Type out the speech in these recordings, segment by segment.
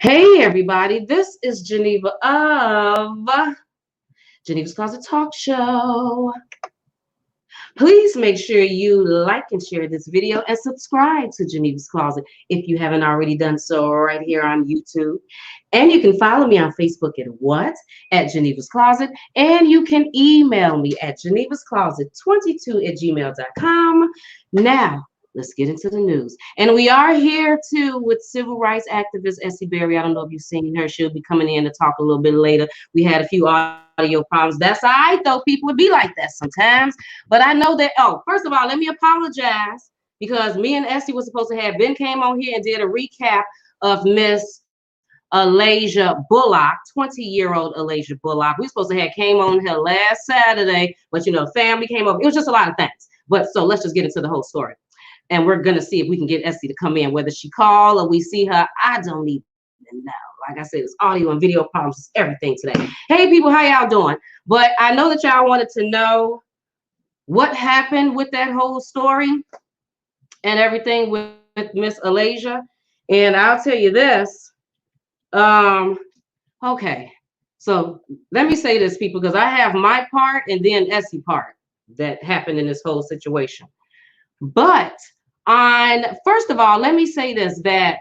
Hey everybody, this is Geneva of Geneva's Closet Talk Show. Please make sure you like and share this video and subscribe to Geneva's Closet if you haven't already done so right here on YouTube. And you can follow me on Facebook at Geneva's Closet, and you can email me at genevasclosett22@gmail.com. Now, let's get into the news. And we are here too with civil rights activist Essie Berry. I don't know if you've seen her. She'll be coming in to talk a little bit later. We had a few audio problems. That's all right, though. People would be like that sometimes. But I know that, first of all, let me apologize because me and Essie were supposed to have Ben came on here and did a recap of Miss Alicia Bullock, 20-year-old Alicia Bullock. We supposed to have came on here last Saturday, but family came over. It was just a lot of things. But so let's just get into the whole story. And we're going to see if we can get Essie to come in, whether she call or we see her. I don't even know. Like I said, it's audio and video problems, it's everything today. Hey, people, how y'all doing? But I know that y'all wanted to know what happened with that whole story and everything with Miss Alicia. And I'll tell you this. Okay. So let me say this, people, because I have my part and then Essie part that happened in this whole situation. But first of all, let me say this, that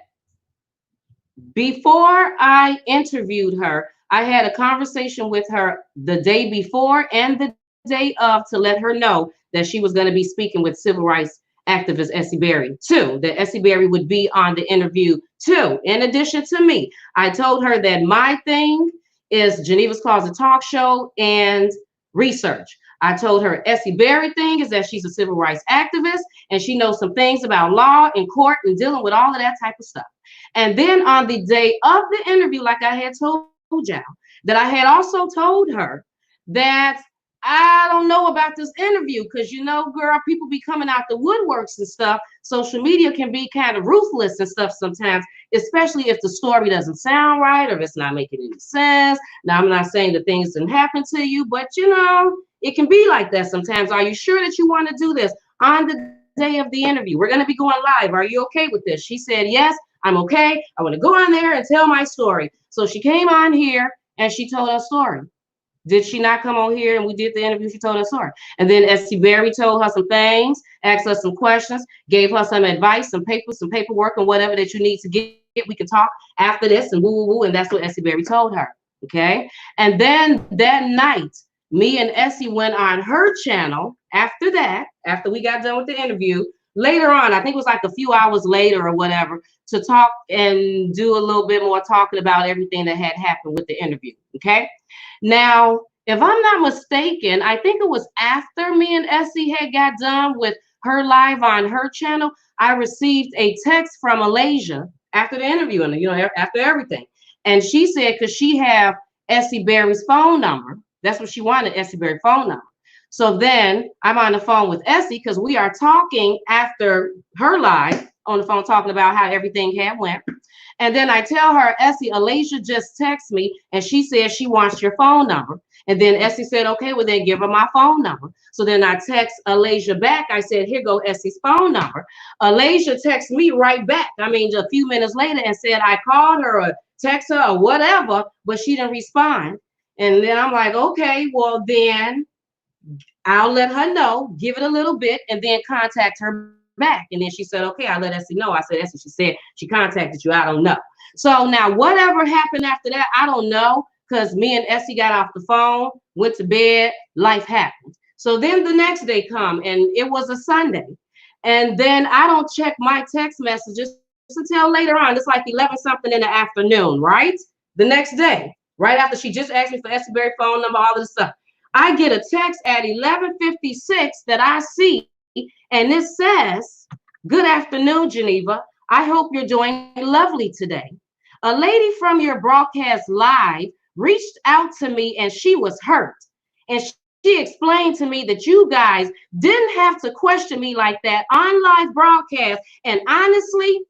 before I interviewed her, I had a conversation with her the day before and the day of to let her know that she was going to be speaking with civil rights activist Essie Berry too, that Essie Berry would be on the interview too, in addition to me. I told her that my thing is Geneva's Closet Talk Show and research. I told her Essie Berry thing is that she's a civil rights activist and she knows some things about law and court and dealing with all of that type of stuff. And then on the day of the interview, like I had told y'all, that I had also told her that I don't know about this interview because, girl, people be coming out the woodworks and stuff. Social media can be kind of ruthless and stuff sometimes, especially if the story doesn't sound right or if it's not making any sense. Now, I'm not saying that things didn't happen to you, but, it can be like that sometimes. Are you sure that you want to do this on the day of the interview? We're going to be going live. Are you okay with this? She said, yes, I'm okay. I want to go on there and tell my story. So she came on here and she told her story. Did she not come on here and we did the interview? She told her story. And then Essie Berry told her some things, asked her some questions, gave her some advice, some papers, some paperwork, and whatever that you need to get. We can talk after this and woo. And that's what Essie Berry told her. Okay. And then that night, me and Essie went on her channel after that, after we got done with the interview. Later on, I think it was like a few hours later or whatever, to talk and do a little bit more talking about everything that had happened with the interview. Okay. Now, if I'm not mistaken, I think it was after me and Essie had got done with her live on her channel, I received a text from Alicia after the interview and, after everything. And she said, because she have Essie Berry's phone number. That's what she wanted, Essie Berry's phone number. So then I'm on the phone with Essie because we are talking after her live on the phone, talking about how everything had went. And then I tell her, Essie, Alicia just texted me and she said she wants your phone number. And then Essie said, okay, well then give her my phone number. So then I text Alicia back. I said, here go Essie's phone number. Alicia texted me right back. I mean, a few minutes later and said, I called her or text her or whatever, but she didn't respond. And then I'm like, okay, well then I'll let her know, give it a little bit, and then contact her back. And then she said, okay, I'll let Essie know. I said, Essie, she said she contacted you. I don't know. So now whatever happened after that, I don't know, because me and Essie got off the phone, went to bed, life happened. So then the next day come, and it was a Sunday. And then I don't check my text messages until later on. It's like 11 something in the afternoon, right? The next day, right after she just asked me for Essie Berry's phone number, all of this stuff. I get a text at 11:56 that I see, and it says, good afternoon, Geneva. I hope you're doing lovely today. A lady from your broadcast live reached out to me and she was hurt. And she explained to me that you guys didn't have to question me like that on live broadcast. And honestly,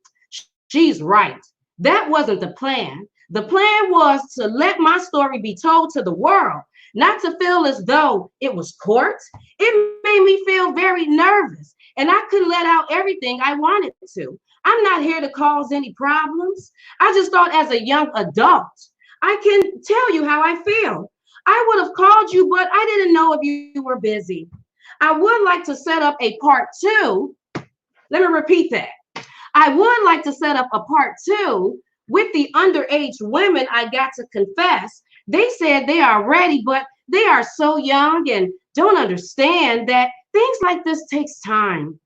she's right. That wasn't the plan. The plan was to let my story be told to the world. Not to feel as though it was court. It made me feel very nervous and I couldn't let out everything I wanted to. I'm not here to cause any problems. I just thought as a young adult, I can tell you how I feel. I would have called you, but I didn't know if you were busy. I would like to set up a part two. Let me repeat that. I would like to set up a part two with the underage women I got to confess. They said they are ready, but they are so young and don't understand that things like this takes time.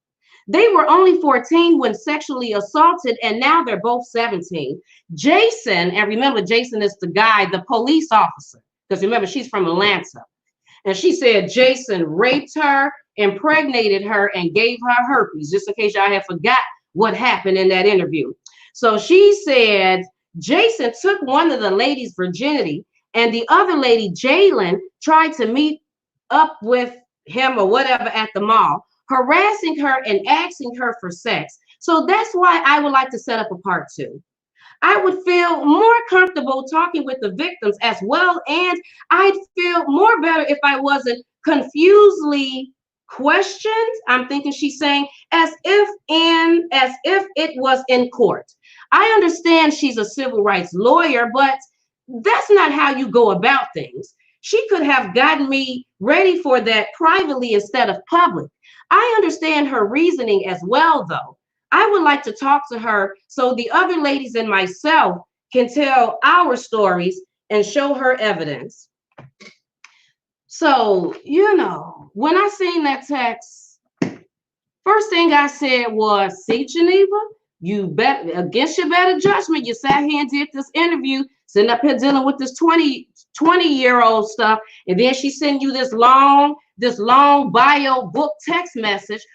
They were only 14 when sexually assaulted, and now they're both 17. Jason, and remember, Jason is the guy, the police officer, because remember, she's from Atlanta. And she said Jason raped her, impregnated her, and gave her herpes, just in case y'all have forgot what happened in that interview. So she said Jason took one of the ladies' virginity, and the other lady, Jalen, tried to meet up with him or whatever at the mall, harassing her and asking her for sex. So that's why I would like to set up a part two. I would feel more comfortable talking with the victims as well, and I'd feel more better if I wasn't confusedly questioned. I'm thinking she's saying as if it was in court. I understand she's a civil rights lawyer, but that's not how you go about things. She could have gotten me ready for that privately instead of public. I understand her reasoning as well, though. I would like to talk to her so the other ladies and myself can tell our stories and show her evidence. So, when I seen that text, first thing I said was, see, Geneva, you bet against your better judgment, you sat here and did this interview, sitting up here dealing with this 20-year-old stuff, and then she sent you this long bio book text message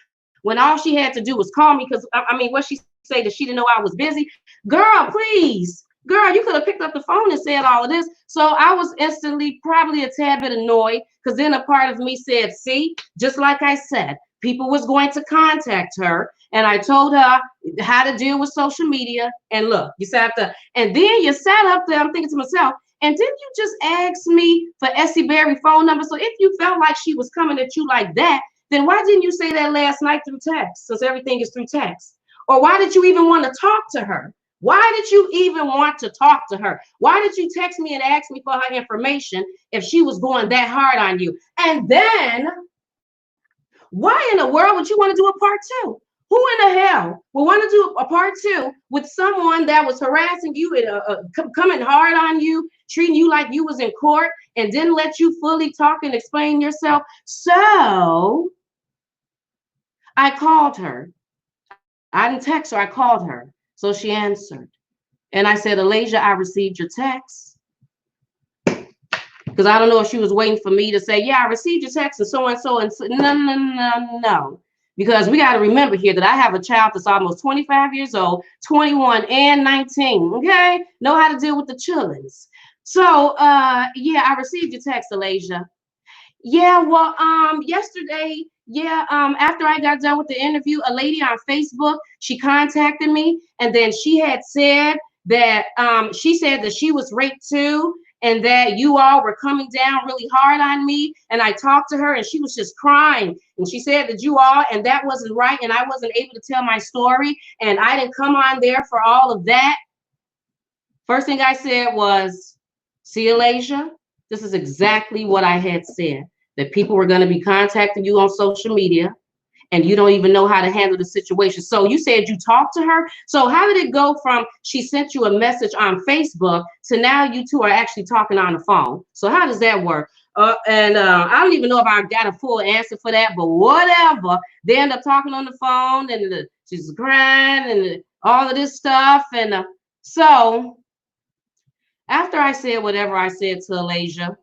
when all she had to do was call me, because what she say, that she didn't know I was busy. Girl, please. Girl, you could have picked up the phone and said all of this. So I was instantly probably a tad bit annoyed, because then a part of me said, see, just like I said, people was going to contact her, and I told her how to deal with social media. And look, you sat up there, and then you sat up there, I'm thinking to myself, and didn't you just ask me for Essie Berry phone number? So if you felt like she was coming at you like that, then why didn't you say that last night through text, since everything is through text? Or why did you even want to talk to her? Why did you even want to talk to her? Why did you text me and ask me for her information if she was going that hard on you? And then, why in the world would you want to do a part two? Who in the hell would want to do a part two with someone that was harassing you and coming hard on you, treating you like you was in court, and didn't let you fully talk and explain yourself? So I called her. I didn't text her, I called her. So she answered. And I said, Alicia, I received your text. Because I don't know if she was waiting for me to say, yeah, I received your text and so. No. Because we got to remember here that I have a child that's almost 25 years old, 21 and 19, okay? Know how to deal with the chillins. So, yeah, I received your text, Alicia. Yeah, well, yesterday, after I got done with the interview, a lady on Facebook, she contacted me, and then she had said that she was raped too, and that you all were coming down really hard on me. And I talked to her, and she was just crying, and she said that you all, and that wasn't right, and I wasn't able to tell my story, and I didn't come on there for all of that. First thing I said was, see, Alicia, this is exactly what I had said, that people were going to be contacting you on social media, and you don't even know how to handle the situation. So you said you talked to her. So how did it go from she sent you a message on Facebook to now you two are actually talking on the phone? So how does that work? I don't even know if I got a full answer for that, but whatever. They end up talking on the phone, and she's crying and all of this stuff. And so after I said whatever I said to Alicia,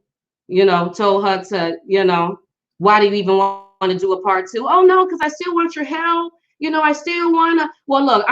told her to, why do you even want to do a part two? Oh, no, because I still want your help. I still want to. Well, look,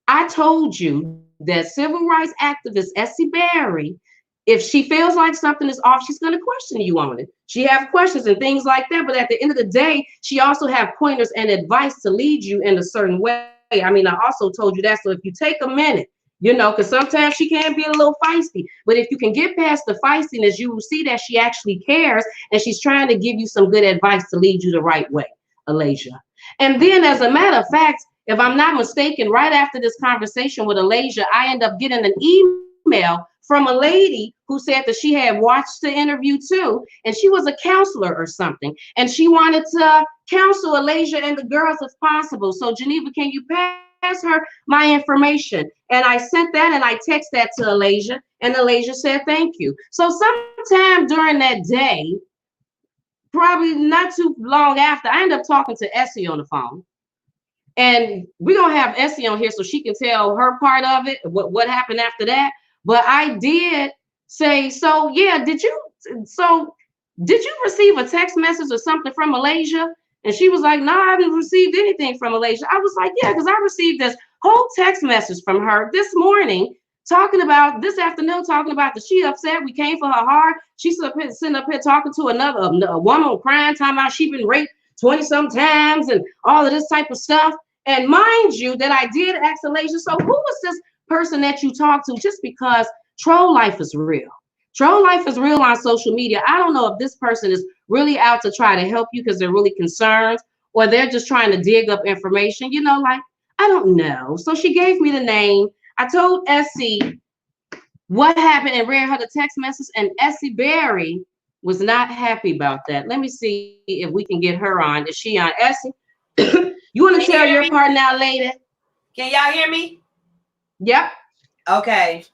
I told you that civil rights activist Essie Berry, if she feels like something is off, she's going to question you on it. She have questions and things like that. But at the end of the day, she also have pointers and advice to lead you in a certain way. I also told you that. So if you take a minute, because sometimes she can be a little feisty. But if you can get past the feistiness, you will see that she actually cares, and she's trying to give you some good advice to lead you the right way, Alicia. And then, as a matter of fact, If I'm not mistaken, right after this conversation with Alicia, I end up getting an email from a lady who said that she had watched the interview too, and she was a counselor or something, and she wanted to counsel Alicia and the girls if possible. So Geneva, can you pass her my information? And I sent that and I texted that to Alicia, and Alicia said thank you. So sometime during that day, probably not too long after, I ended up talking to Essie on the phone. And we're gonna have Essie on here so she can tell her part of it, what happened after that. But I did say, so yeah, did you receive a text message or something from Malaysia? And she was like, no, I haven't received anything from Malaysia. I was like, yeah, because I received this whole text message from her this morning, this afternoon, talking about that she upset. We came for her hard. She's sitting up here talking to a woman crying, talking about she been raped 20-some times and all of this type of stuff. And mind you, that I did ask Alicia, so who was this person that you talked to? Just because troll life is real. Troll life is real on social media. I don't know if this person is really out to try to help you because they're really concerned, or they're just trying to dig up information, like, I don't know. So she gave me the name. I told Essie what happened and read her the text message, and Essie Berry was not happy about that. Let me see if we can get her on. Is she on? Essie? You want to tell your part now, lady? Can y'all hear me? Yep. Okay.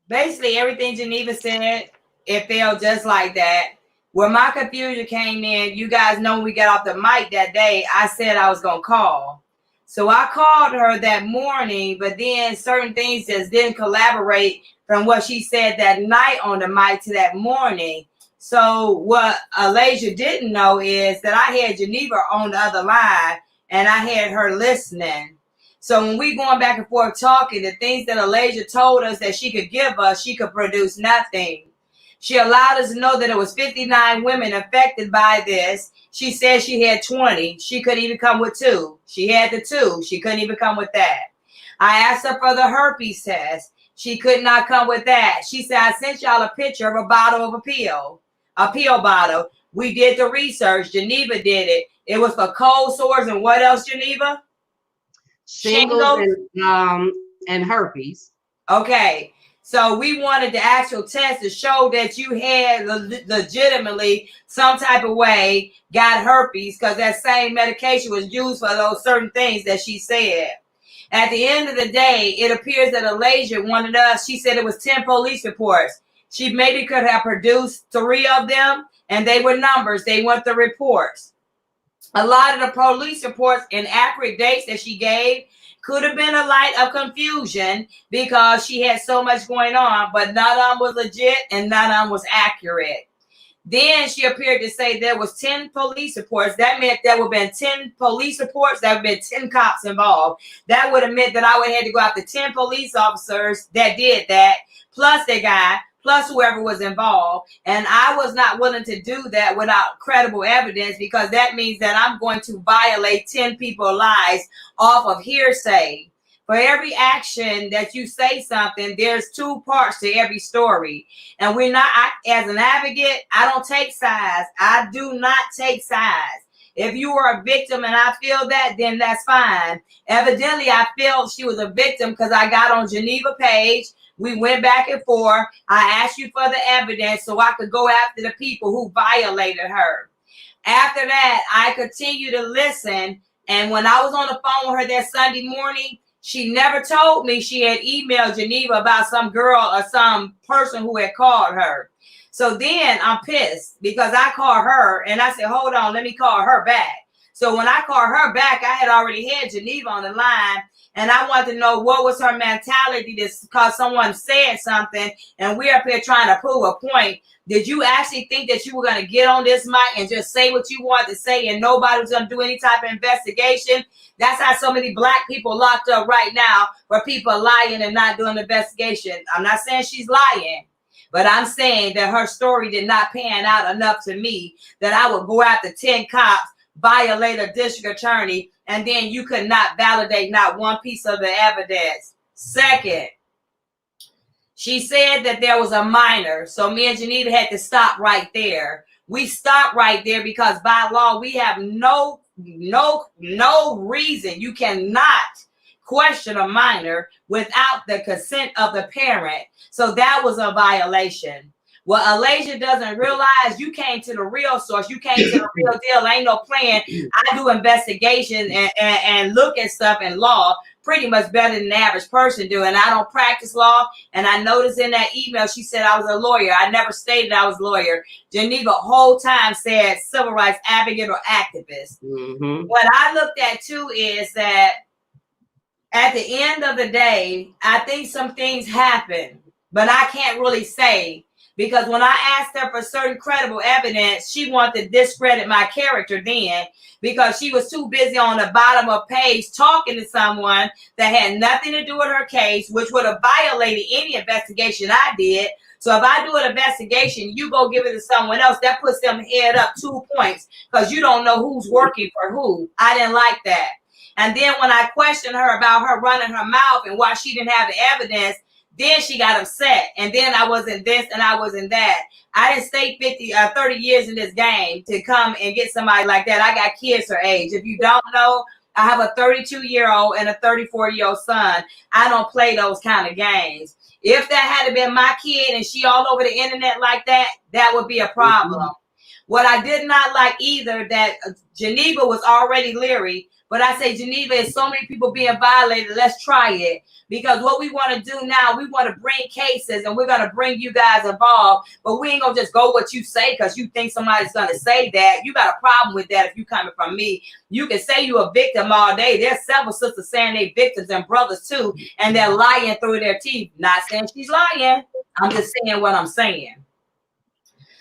Basically everything Geneva said, it felt just like that. Where my confusion came in, you guys know when we got off the mic that day, I said I was gonna call. So I called her that morning, but then certain things just didn't collaborate from what she said that night on the mic to that morning. So what Alicia didn't know is that I had Geneva on the other line and I had her listening. So when we going back and forth talking, the things that Alicia told us that she could give us, she could produce nothing. She allowed us to know that it was 59 women affected by this. She said she had 20. She couldn't even come with 2. She had the 2. She couldn't even come with that. I asked her for the herpes test. She could not come with that. She said, I sent y'all a picture of a bottle of a pill bottle. We did the research. Geneva did it. It was for cold sores and what else, Geneva? Shingles and herpes. Okay. So we wanted the actual test to show that you had legitimately some type of way got herpes, because that same medication was used for those certain things that she said. At the end of the day, it appears that Alicia wanted us, she said it was 10 police reports. She maybe could have produced 3 of them, and they were numbers. They weren't the reports. A lot of the police reports and accurate dates that she gave could have been a light of confusion because she had so much going on, but none of them was legit and none of them was accurate. Then she appeared to say there was 10 police reports. That meant there would have been 10 police reports. There would have been 10 cops involved. That would have meant that I would have had to go after 10 police officers that did that, plus the guy, plus whoever was involved. And I was not willing to do that without credible evidence, because that means that I'm going to violate 10 people's lives off of hearsay. For every action that you say something, there's 2 parts to every story. And as an advocate, I don't take sides. I do not take sides. If you were a victim and I feel that, then that's fine. Evidently, I felt she was a victim because I got on Geneva page. We went back and forth. I asked you for the evidence so I could go after the people who violated her. After that, I continued to listen. And when I was on the phone with her that Sunday morning, she never told me she had emailed Geneva about some girl or some person who had called her. So then I'm pissed because I called her and I said, hold on, let me call her back. So when I called her back, I had already had Geneva on the line, and I wanted to know what was her mentality because someone said something and we're up here trying to prove a point. Did you actually think that you were going to get on this mic and just say what you wanted to say and nobody was going to do any type of investigation? That's how so many black people locked up right now, for people lying and not doing the investigation. I'm not saying she's lying, but I'm saying that her story did not pan out enough to me that I would go after 10 cops, violate a district attorney, and then you could not validate not one piece of the evidence. Second, she said that there was a minor. So me and Geneva had to stop right there. We stopped right there because by law, we have no no reason. You cannot question a minor without the consent of the parent. So that was a violation. What Alicia doesn't realize, you came to the real source. You came to the real deal. Ain't no plan. I do investigation and look at stuff in law pretty much better than the average person do. And I don't practice law. And I noticed in that email, she said I was a lawyer. I never stated I was a lawyer. Geneva whole time said civil rights advocate or activist. Mm-hmm. What I looked at too is that at the end of the day, I think some things happen, but I can't really say, because when I asked her for certain credible evidence, she wanted to discredit my character then, because she was too busy on the bottom of page talking to someone that had nothing to do with her case, which would have violated any investigation I did. So if I do an investigation, you go give it to someone else, that puts them head up 2 points, because you don't know who's working for who. I didn't like that. And then when I questioned her about her running her mouth and why she didn't have the evidence, then she got upset. And then I wasn't this and I wasn't that. I didn't stay 30 years in this game to come and get somebody like that. I got kids her age. If you don't know, I have a 32-year-old and a 34-year-old son. I don't play those kind of games. If that had been my kid and she all over the internet like that, that would be a problem. Mm-hmm. What I did not like either, that Geneva was already leery. But I say, Geneva, is so many people being violated. Let's try it. Because what we want to do now, we want to bring cases and we're going to bring you guys involved. But we ain't going to just go what you say because you think somebody's going to say that. You got a problem with that if you coming from me. You can say you're a victim all day. There's several sisters saying they victims and brothers too. And they're lying through their teeth. Not saying she's lying. I'm just saying what I'm saying.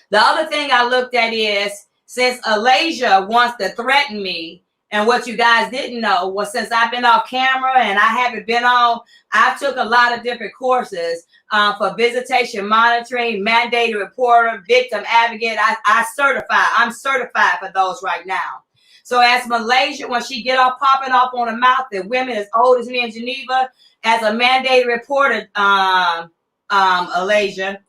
The other thing I looked at is, since Alicia wants to threaten me, and what you guys didn't know was, since I've been off camera and I haven't been on, I've took a lot of different courses for visitation monitoring, mandated reporter, victim advocate. I'm certified for those right now. So as Malaysia, when she get off popping off on the mouth that women as old as me in Geneva, as a mandated reporter, Alicia,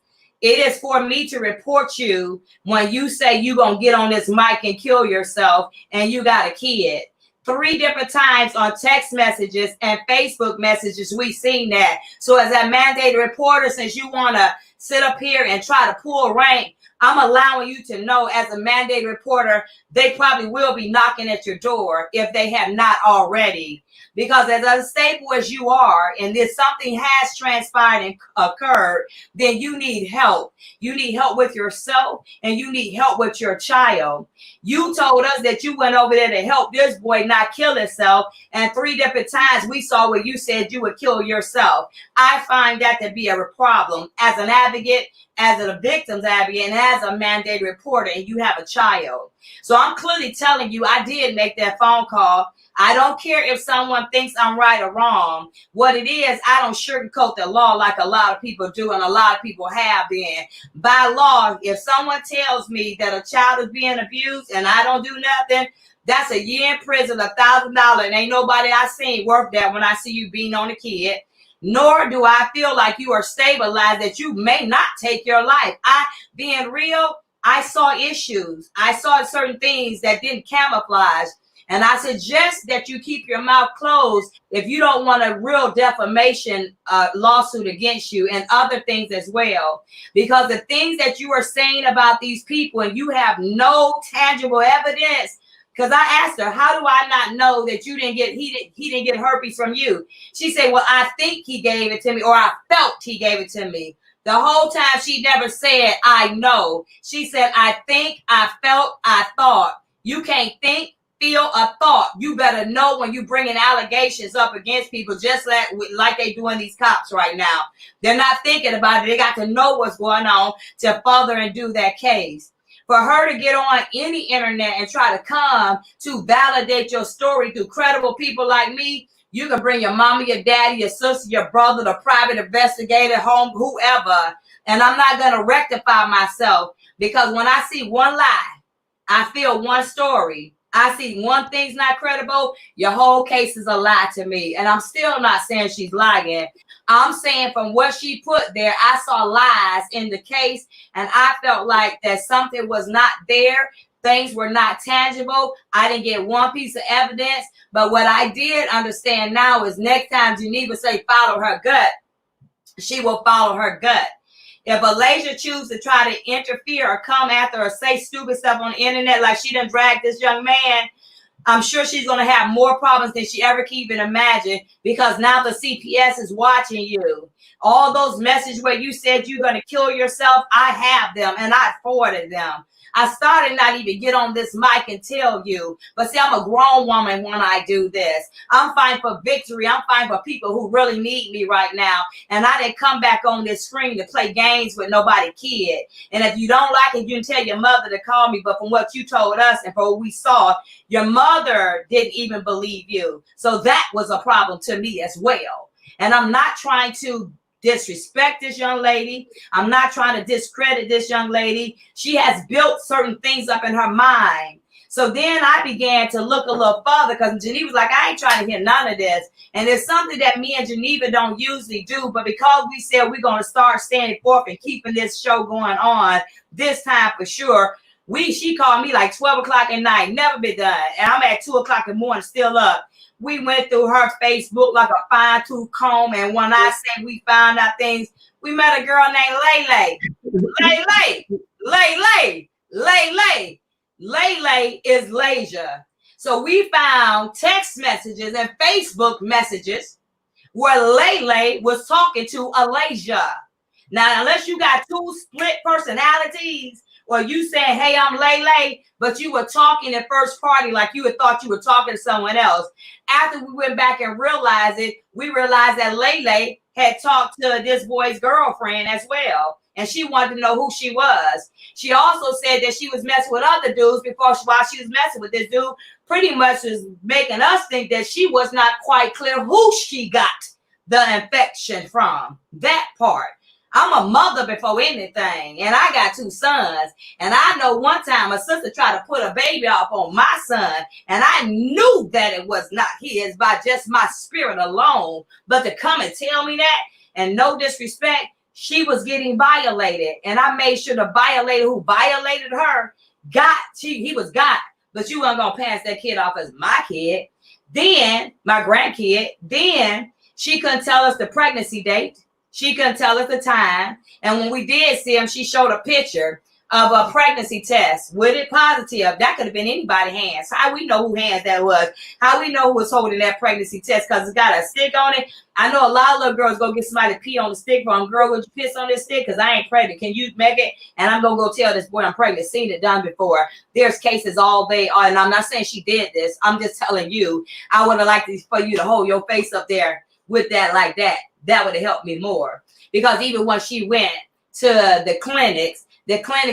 it is for me to report you when you say you're going to get on this mic and kill yourself and you got a kid. 3 different times on text messages and Facebook messages, we've seen that. So as a mandated reporter, since you want to sit up here and try to pull rank, I'm allowing you to know, as a mandated reporter, they probably will be knocking at your door if they have not already. Because as unstable as you are, and if something has transpired and occurred, then you need help. You need help with yourself, and you need help with your child. You told us that you went over there to help this boy not kill himself, and 3 different times we saw where you said you would kill yourself. I find that to be a problem as an advocate, as a victim's advocate, and as a mandated reporter, and you have a child. So I'm clearly telling you, I did make that phone call. I don't care if someone thinks I'm right or wrong. What it is, I don't sugarcoat the law like a lot of people do, and a lot of people have been. By law, if someone tells me that a child is being abused and I don't do nothing, that's a year in prison, $1,000, and ain't nobody I seen worth that when I see you beating on a kid. Nor do I feel like you are stabilized, that you may not take your life. Being real, I saw issues. I saw certain things that didn't camouflage. And I suggest that you keep your mouth closed if you don't want a real defamation lawsuit against you, and other things as well. Because the things that you are saying about these people, and you have no tangible evidence. Because I asked her, how do I not know that you didn't get, he didn't get herpes from you? She said, well, I think he gave it to me, or I felt he gave it to me. The whole time she never said, I know. She said, I think, I felt, I thought. You can't think, feel, a thought. You better know when you bringing allegations up against people, just like they doing these cops right now. They're not thinking about it. They got to know what's going on to further and do that case. For her to get on any internet and try to come to validate your story through credible people like me, you can bring your mama, your daddy, your sister, your brother, the private investigator, home, whoever. And I'm not going to rectify myself, because when I see one lie, I feel one story. I see one thing's not credible, your whole case is a lie to me. And I'm still not saying she's lying. I'm saying from what she put there, I saw lies in the case, and I felt like that something was not there Things were not tangible. I didn't get one piece of evidence. But what I did understand now is next time Geneva say follow her gut, she will follow her gut. If Alicia chooses to try to interfere or come after or say stupid stuff on the internet like she done dragged this young man, I'm sure she's going to have more problems than she ever can even imagine, because now the CPS is watching you. All those messages where you said you're going to kill yourself, I have them and I forwarded them. I started not even get on this mic and tell you, but see, I'm a grown woman when I do this. I'm fighting for victory. I'm fighting for people who really need me right now. And I didn't come back on this screen to play games with nobody kid. And if you don't like it, you can tell your mother to call me. But from what you told us and from what we saw, your mother didn't even believe you. So that was a problem to me as well. And I'm not trying to disrespect this young lady. I'm not trying to discredit this young lady. She has built certain things up in her mind. So then I began to look a little further, because Geneva was like, I ain't trying to hear none of this. And it's something that me and Geneva don't usually do. But because we said we're going to start standing forth and keeping this show going on this time for sure, she called me like 12 o'clock at night, never been done. And I'm at 2 o'clock in the morning still up. We went through her Facebook like a fine-tooth comb. And when I say we found out things, we met a girl named Lele. Lele is Lasia. So we found text messages and Facebook messages where Lele was talking to Alicia. Now, unless you got two split personalities, or you saying, hey, I'm Lele, but you were talking at first party like you had thought you were talking to someone else. After we went back and realized it, we realized that Lele had talked to this boy's girlfriend as well. And she wanted to know who she was. She also said that she was messing with other dudes while she was messing with this dude, pretty much was making us think that she was not quite clear who she got the infection from. That part. I'm a mother before anything, and I got 2 sons. And I know one time a sister tried to put a baby off on my son, and I knew that it was not his by just my spirit alone. But to come and tell me that, and no disrespect, she was getting violated. And I made sure the violator who violated her he was got. But you weren't going to pass that kid off as my kid. Then, my grandkid, then she couldn't tell us the pregnancy date. She couldn't tell us the time. And when we did see him, she showed a picture of a pregnancy test with it positive. That could have been anybody's hands. How we know who hands that was? How we know who was holding that pregnancy test? Because it's got a stick on it. I know a lot of little girls go get somebody to pee on the stick for them. Girl, would you piss on this stick? Because I ain't pregnant. Can you make it? And I'm going to go tell this boy I'm pregnant. Seen it done before. There's cases all day. And I'm not saying she did this. I'm just telling you, I would have liked for you to hold your face up there with that like that. That would have helped me more. Because even when she went to the clinic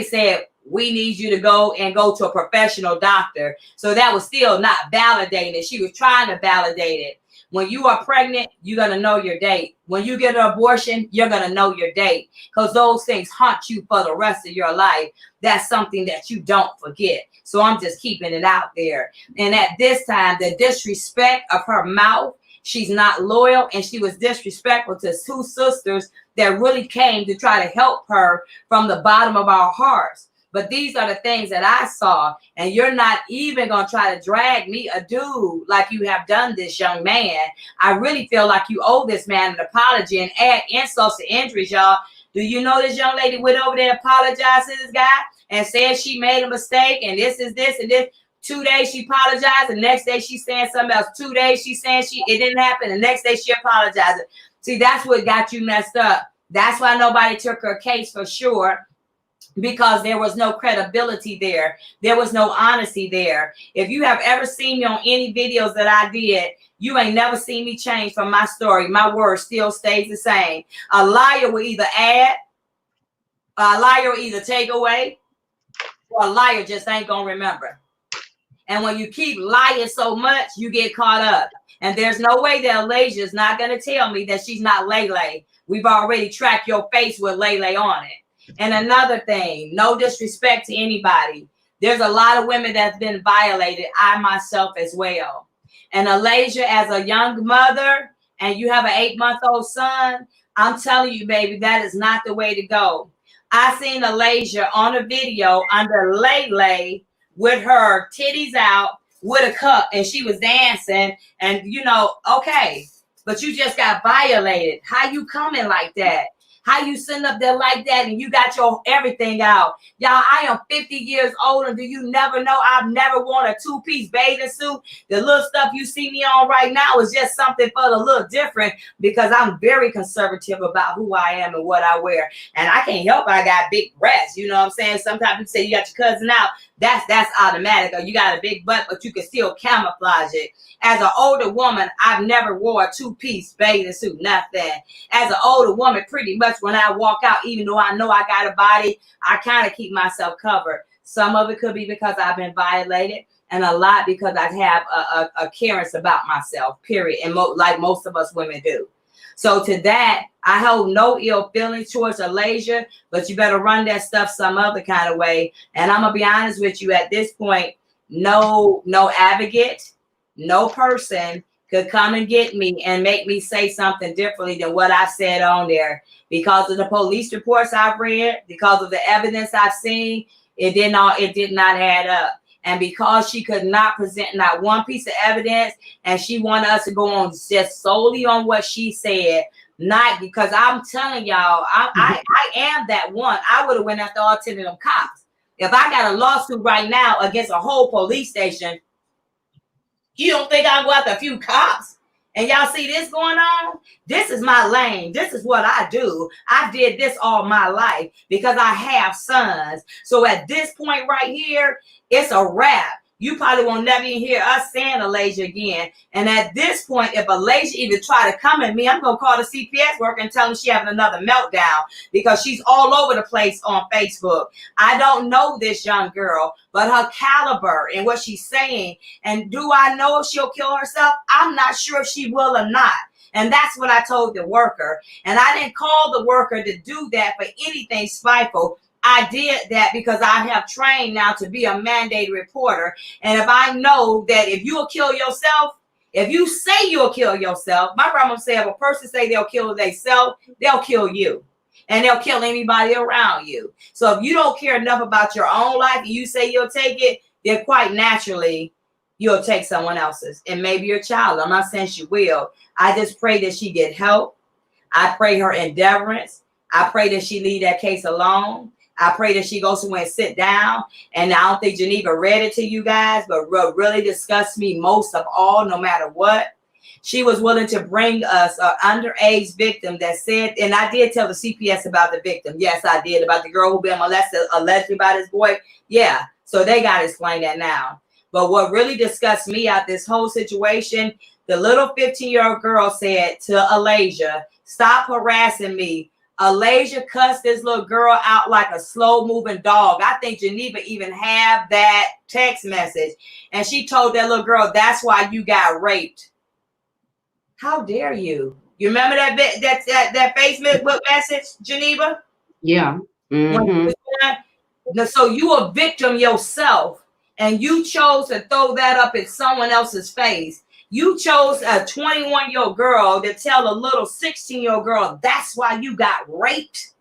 said, we need you to go to a professional doctor. So that was still not validated. She was trying to validate it. When you are pregnant, you're going to know your date. When you get an abortion, you're going to know your date. Because those things haunt you for the rest of your life. That's something that you don't forget. So I'm just keeping it out there. And at this time, the disrespect of her mouth, she's not loyal, and she was disrespectful to 2 sisters that really came to try to help her from the bottom of our hearts. But these are the things that I saw, and you're not even going to try to drag me a dude like you have done this young man. I really feel like you owe this man an apology and add insults to injuries, y'all. Do you know this young lady went over there and apologized to this guy and said she made a mistake and this is this and this? 2 days she apologized, the next day she's saying something else. 2 days she's saying it didn't happen, the next day she apologized. See, that's what got you messed up. That's why nobody took her case for sure, because there was no credibility there. There was no honesty there. If you have ever seen me on any videos that I did, you ain't never seen me change from my story. My word still stays the same. A liar will either add, a liar will either take away, or a liar just ain't gonna remember. And when you keep lying so much, you get caught up. And there's no way that Alicia is not going to tell me that she's not Lele. We've already tracked your face with Lele on it. And another thing, no disrespect to anybody. There's a lot of women that's been violated. I myself as well. And Alicia, as a young mother, and you have an 8-month-old son, I'm telling you, baby, that is not the way to go. I seen Alicia on a video under Lele with her titties out with a cup and she was dancing and okay, but you just got violated. How you coming like that? How you sitting up there like that and you got your everything out? Y'all, I am 50 years old and do you never know I've never worn a two-piece bathing suit? The little stuff you see me on right now is just something for a little different because I'm very conservative about who I am and what I wear. And I can't help it. I got big breasts. You know what I'm saying? Sometimes people say you got your cousin out. That's automatic. Or you got a big butt, but you can still camouflage it. As an older woman, I've never wore a two-piece bathing suit, nothing. As an older woman, pretty much when I walk out, even though I know I got a body, I kind of keep myself covered. Some of it could be because I've been violated, and a lot because I have a caring about myself, period, and like most of us women do. So to that, I hold no ill feelings towards Alicia, but you better run that stuff some other kind of way. And I'm going to be honest with you, at this point, no advocate, no person could come and get me and make me say something differently than what I've said on there. Because of the police reports I've read, because of the evidence I've seen, it did not add up. And because she could not present not one piece of evidence, and she wanted us to go on just solely on what she said, not because I'm telling y'all, I am that one. I would have went after all 10 of them cops. If I got a lawsuit right now against a whole police station, you don't think I'll go after a few cops? And y'all see this going on? This is my lane. This is what I do. I did this all my life because I have sons. So at this point right here, it's a wrap. You probably won't never even hear us saying Alicia again. And at this point, if Alicia even try to come at me, I'm going to call the CPS worker and tell them she's having another meltdown because she's all over the place on Facebook. I don't know this young girl, but her caliber and what she's saying. And do I know if she'll kill herself? I'm not sure if she will or not. And that's what I told the worker. And I didn't call the worker to do that for anything spiteful. I did that because I have trained now to be a mandated reporter. And if I know that if you'll kill yourself, if you say you'll kill yourself, my grandma said if a person say they'll kill themselves, they'll kill you. And they'll kill anybody around you. So if you don't care enough about your own life and you say you'll take it, then quite naturally, you'll take someone else's. And maybe your child. I'm not saying she will. I just pray that she get help. I pray her endeavorance. I pray that she leave that case alone. I pray that she goes somewhere and sit down. And I don't think Geneva read it to you guys, but what really disgusts me most of all, no matter what, she was willing to bring us an underage victim that said, and I did tell the CPS about the victim. Yes, I did, about the girl who been molested allegedly by this boy. Yeah, so they got to explain that now. But what really disgusts me out this whole situation, the little 15-year-old girl said to Alicia, stop harassing me. Alicia cussed this little girl out like a slow-moving dog. I think Geneva even have that text message. And she told that little girl, that's why you got raped. How dare you? You remember that Facebook message, Geneva? Yeah. Mm-hmm. So you a victim yourself, and you chose to throw that up in someone else's face. You chose a 21-year-old girl to tell a little 16-year-old girl that's why you got raped,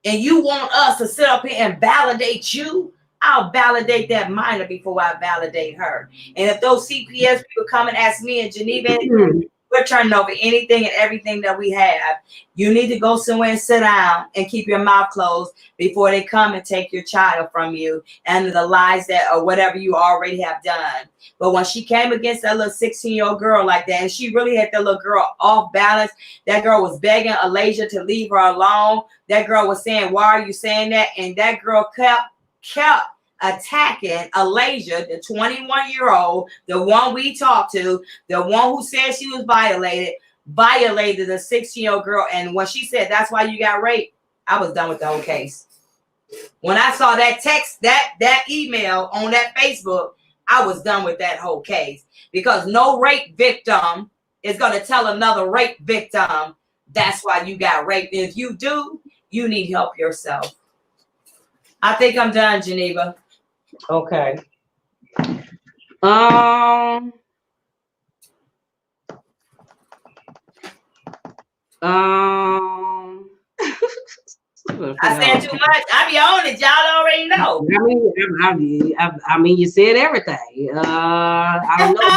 and you want us to sit up here and validate you? I'll validate that minor before I validate her. And if those CPS people come and ask me in Geneva, we're turning over anything and everything that we have. You need to go somewhere and sit down and keep your mouth closed before they come and take your child from you and the lies that or whatever you already have done. But when she came against that little 16-year-old girl like that, and she really had that little girl off balance, that girl was begging Alicia to leave her alone. That girl was saying, why are you saying that? And that girl kept attacking Alicia, the 21-year-old, the one we talked to, the one who said she was violated the 16-year-old girl. And when she said that's why you got raped, I was done with the whole case. When I saw that text, that email on that Facebook, I was done with that whole case, because no rape victim is going to tell another rape victim that's why you got raped. And if you do, you need help yourself. I think I'm done, Geneva. Okay. I said too much. I be on it. Y'all already know. I mean, you said everything. I don't know.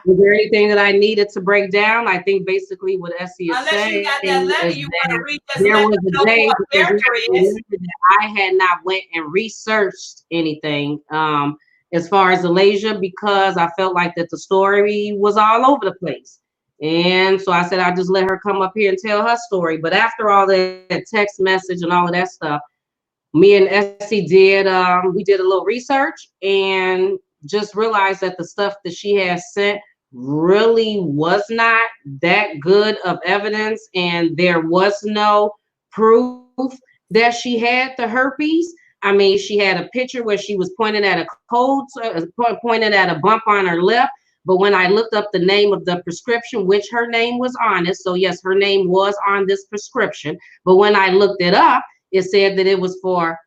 Was there anything that I needed to break down? I think basically what Essie is Unless saying you got that letter is you want to that read, there was a day character is. that I had not went and researched anything as far as Alicia, because I felt like that the story was all over the place. And so I said I'd just let her come up here and tell her story. But after all that text message and all of that stuff, me and Essie did we did a little research and just realized that the stuff that she has sent really was not that good of evidence, and there was no proof that she had the herpes. I mean, she had a picture where she was pointing at a pointing at a bump on her lip. But when I looked up the name of the prescription, which her name was on it, so yes, her name was on this prescription. But when I looked it up, it said that it was for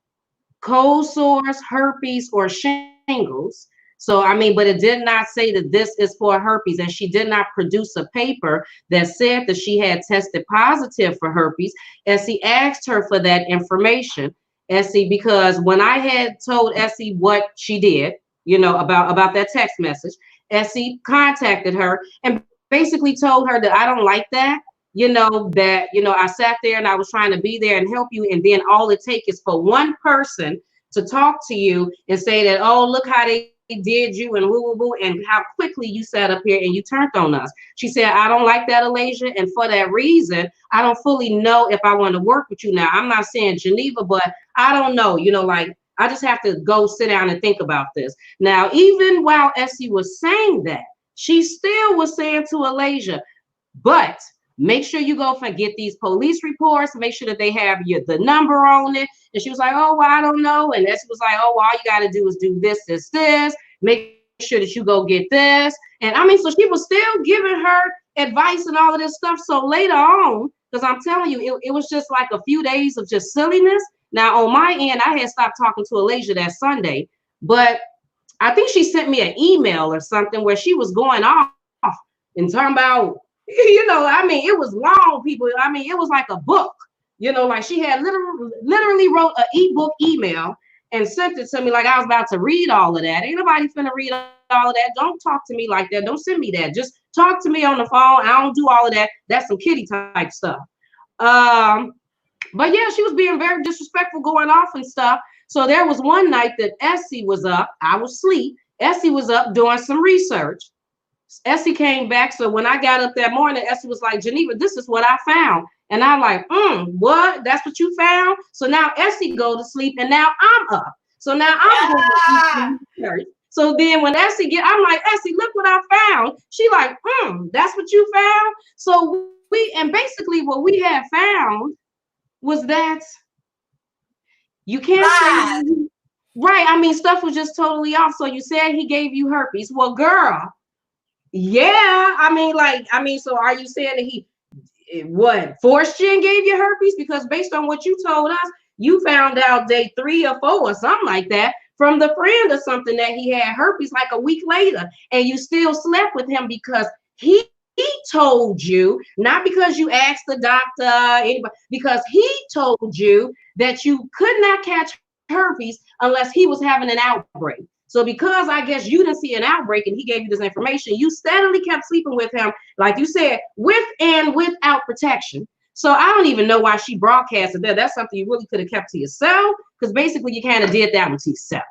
cold sores, herpes, or shingles. So, I mean, but it did not say that this is for herpes. And she did not produce a paper that said that she had tested positive for herpes. Essie asked her for that information, Essie, because when I had told Essie what she did, you know, about that text message, Essie contacted her and basically told her that I don't like that. You know, that, you know, I sat there and I was trying to be there and help you. And then all it takes is for one person to talk to you and say that, oh, look how they did you and woo, woo, woo, and how quickly you sat up here and you turned on us. She said, I don't like that, Alicia. And for that reason, I don't fully know if I want to work with you now. I'm not saying Geneva, but I don't know, you know, like, I just have to go sit down and think about this. Now, even while Essie was saying that, she still was saying to Alicia, but make sure you go and get these police reports. Make sure that they have the number on it. And she was like, oh, well, I don't know. And Essie was like, oh, well, all you got to do is do this, this, this. Make sure that you go get this. And I mean, so she was still giving her advice and all of this stuff. So later on, because I'm telling you, it was just like a few days of just silliness. Now, on my end, I had stopped talking to Alicia that Sunday, but I think she sent me an email or something where she was going off and talking about, you know, I mean, it was long, people. I mean, it was like a book, you know, like she had literally wrote an ebook email and sent it to me like I was about to read all of that. Ain't nobody finna read all of that. Don't talk to me like that. Don't send me that. Just talk to me on the phone. I don't do all of that. That's some kitty type stuff. But yeah, she was being very disrespectful, going off and stuff. So there was one night that Essie was up. I was asleep. Essie was up doing some research. Essie came back. So when I got up that morning, Essie was like, Geneva, this is what I found. And I'm like, what? That's what you found? So now Essie go to sleep and now I'm up. So now I'm going to church. So then when Essie I'm like, Essie, look what I found. She like, that's what you found? So and basically what we had found was that you can't say, right. I mean, stuff was just totally off. So you said he gave you herpes. Well, girl, yeah. I mean, so are you saying that he forced you and gave you herpes? Because based on what you told us, you found out day 3 or 4 or something like that from the friend or something that he had herpes like a week later, and you still slept with him because he told you, not because you asked the doctor, anybody, because he told you that you could not catch herpes unless he was having an outbreak. So because I guess you didn't see an outbreak and he gave you this information, you steadily kept sleeping with him, like you said, with and without protection. So I don't even know why she broadcasted that. That's something you really could have kept to yourself, because basically you kind of did that one to yourself.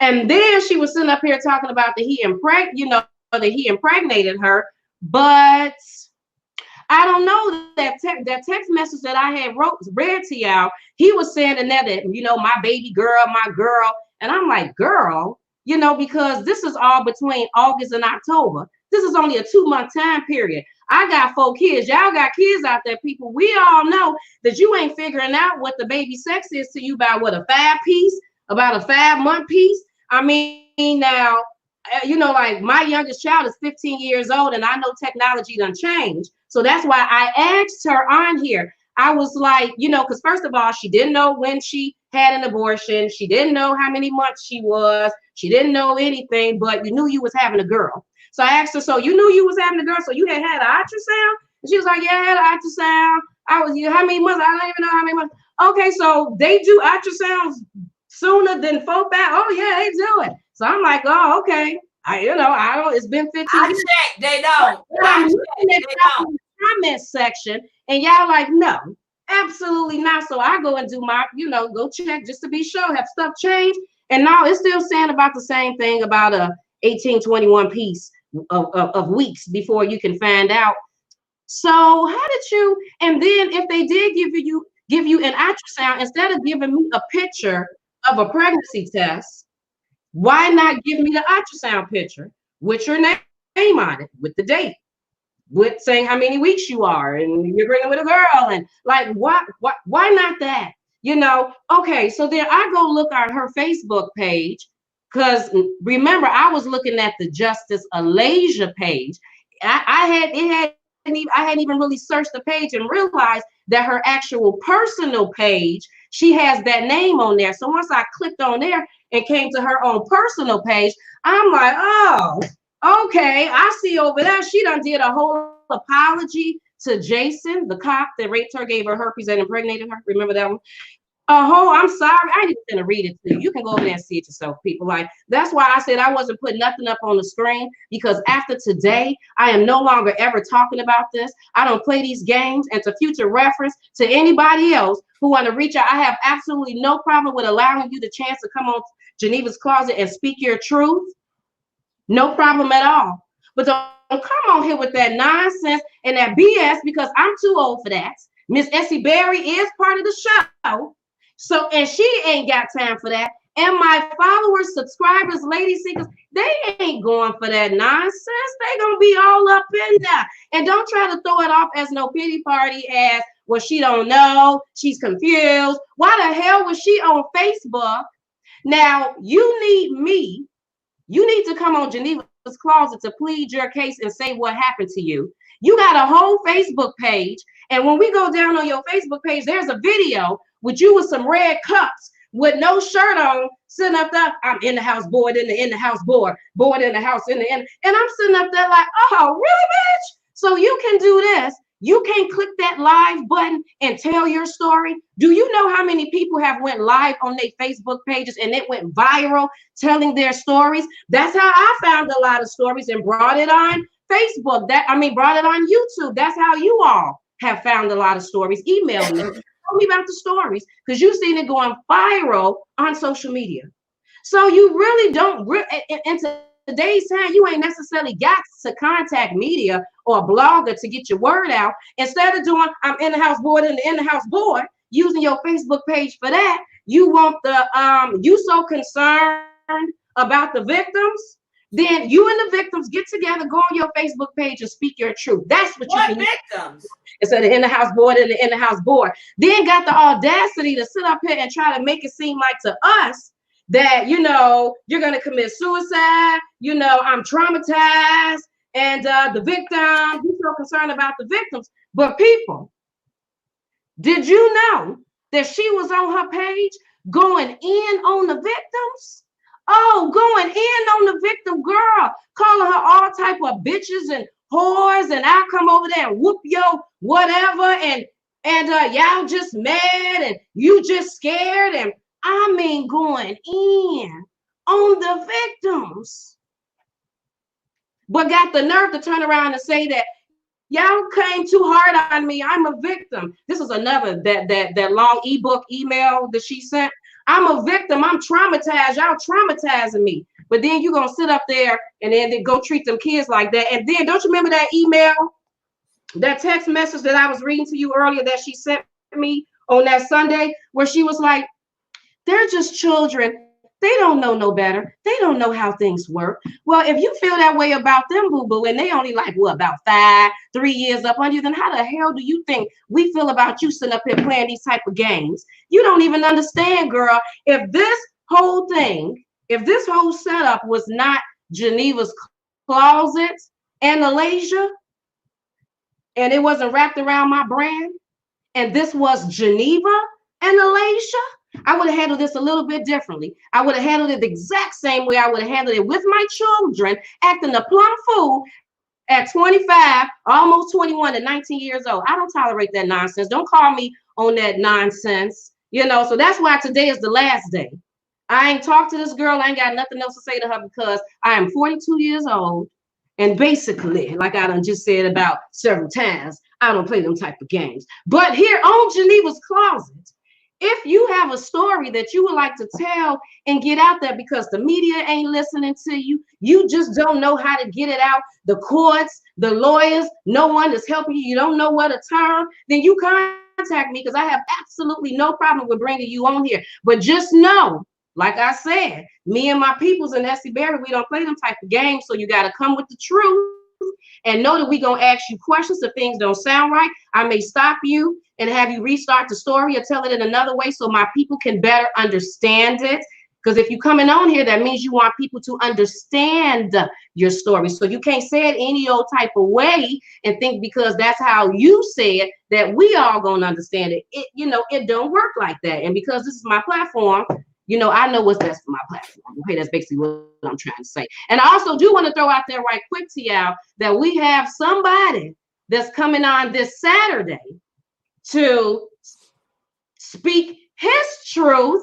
And then she was sitting up here talking about that he impregnated her. But I don't know that text message that I had read to y'all. He was saying in that, you know, my baby girl, my girl. And I'm like, girl, you know, because this is all between August and October. This is only a 2-month time period. I got 4 kids. Y'all got kids out there, people. We all know that you ain't figuring out what the baby sex is to you by what, a 5-piece, about a 5-month piece. I mean, now, you know, like my youngest child is 15 years old and I know technology done changed. So that's why I asked her on here. I was like, you know, because first of all, she didn't know when she had an abortion. She didn't know how many months she was. She didn't know anything, but you knew you was having a girl. So I asked her, so you knew you was having a girl, so you had an ultrasound? And she was like, yeah, I had an ultrasound. I was, how many months? I don't even know how many months. Okay, so they do ultrasounds sooner than folk back. Oh yeah, they do it. So I'm like, oh, okay. I don't, it's been 15 I years. checked. They don't. But I I'm checked. looking at They y'all don't. in the comment section, and y'all like, no, absolutely not. So I go and do my, go check just to be sure. Have stuff changed? And now it's still saying about the same thing about a 1821 piece of weeks before you can find out. So how did you? And then if they did give you an ultrasound instead of giving me a picture of a pregnancy test, why not give me the ultrasound picture with your name on it, with the date, with saying how many weeks you are and you're pregnant with a girl, and like why not that? Okay, so then I go look at her Facebook page, because remember I was looking at the Justice Alicia page. I hadn't even really searched the page and realized that her actual personal page, she has that name on there. So once I clicked on there and came to her own personal page, I'm like, oh, okay, I see over there. She done did a whole apology to Jason, the cop that raped her, gave her herpes, and impregnated her. Remember that one? Oh, I'm sorry. I ain't even gonna read it to you. You can go over there and see it yourself, people. Like, that's why I said I wasn't putting nothing up on the screen, because after today, I am no longer ever talking about this. I don't play these games. And to future reference to anybody else who want to reach out, I have absolutely no problem with allowing you the chance to come on Geneva's Closet and speak your truth. No problem at all. But don't come on here with that nonsense and that BS, because I'm too old for that. Miss Essie Berry is part of the show. So, and she ain't got time for that. And my followers, subscribers, lady seekers, they ain't going for that nonsense. They gonna be all up in there. And don't try to throw it off as no pity party, as, well, she don't know, she's confused. Why the hell was she on Facebook? Now, you need to come on Geneva's Closet to plead your case and say what happened to you. You got a whole Facebook page. And when we go down on your Facebook page, there's a video with you with some red cups with no shirt on, sitting up there. I'm in the house, bored in the house, bored in the house, in. And I'm sitting up there like, oh, really, bitch? So you can do this. You can't click that live button and tell your story. Do you know how many people have went live on their Facebook pages and it went viral telling their stories? That's how I found a lot of stories and brought it on Facebook. Brought it on YouTube. That's how you all have found a lot of stories. Email me. Tell me about the stories, because you've seen it going viral on social media. So you really don't, in today's time, you ain't necessarily got to contact media or a blogger to get your word out. Instead of doing, I'm in the house board and the in the house board, using your Facebook page for that, you want you so concerned about the victims, then you and the victims get together, go on your Facebook page and speak your truth. That's what you can victims? Instead of in the house board and the in the house board. Then got the audacity to sit up here and try to make it seem like to us that, you're going to commit suicide. I'm traumatized. And the victim, you're so concerned about the victims. But people, did you know that she was on her page going in on the victims? Oh, going in on the victim, girl, calling her all type of bitches and whores, and I'll come over there and whoop yo whatever, and y'all just mad and you just scared, and going in on the victims. But got the nerve to turn around and say that y'all came too hard on me. I'm a victim. This is another that long ebook email that she sent. I'm a victim. I'm traumatized. Y'all traumatizing me. But then you're going to sit up there and then they go treat them kids like that. And then don't you remember that email, that text message that I was reading to you earlier that she sent me on that Sunday, where she was like, they're just children. They don't know no better. They don't know how things work. Well, if you feel that way about them, boo-boo, and they only about 3 years up on you, then how the hell do you think we feel about you sitting up here playing these type of games? You don't even understand, girl. If this whole setup was not Geneva's Closet and Alicia, and it wasn't wrapped around my brand, and this was Geneva and Alicia, I would have handled this a little bit differently. I would have handled it the exact same way I would have handled it with my children, acting a plumb fool at 25, almost 21 and 19 years old. I don't tolerate that nonsense. Don't call me on that nonsense. So that's why today is the last day. I ain't talked to this girl. I ain't got nothing else to say to her because I am 42 years old. And basically, like I done just said about several times, I don't play them type of games. But here on Geneva's Closet, if you have a story that you would like to tell and get out there because the media ain't listening to you, you just don't know how to get it out, the courts, the lawyers, no one is helping you, you don't know what to turn, then you contact me because I have absolutely no problem with bringing you on here. But just know, like I said, me and my peoples in Essie Berry, we don't play them type of games. So you got to come with the truth and know that we're going to ask you questions. If things don't sound right, I may stop you and have you restart the story or tell it in another way so my people can better understand it. Because if you're coming on here, that means you want people to understand your story. So you can't say it any old type of way and think because that's how you say it that we all going to understand it. It don't work like that. And because this is my platform, I know what's best for my platform. Okay, that's basically what I'm trying to say. And I also do want to throw out there right quick to y'all that we have somebody that's coming on this Saturday to speak his truth,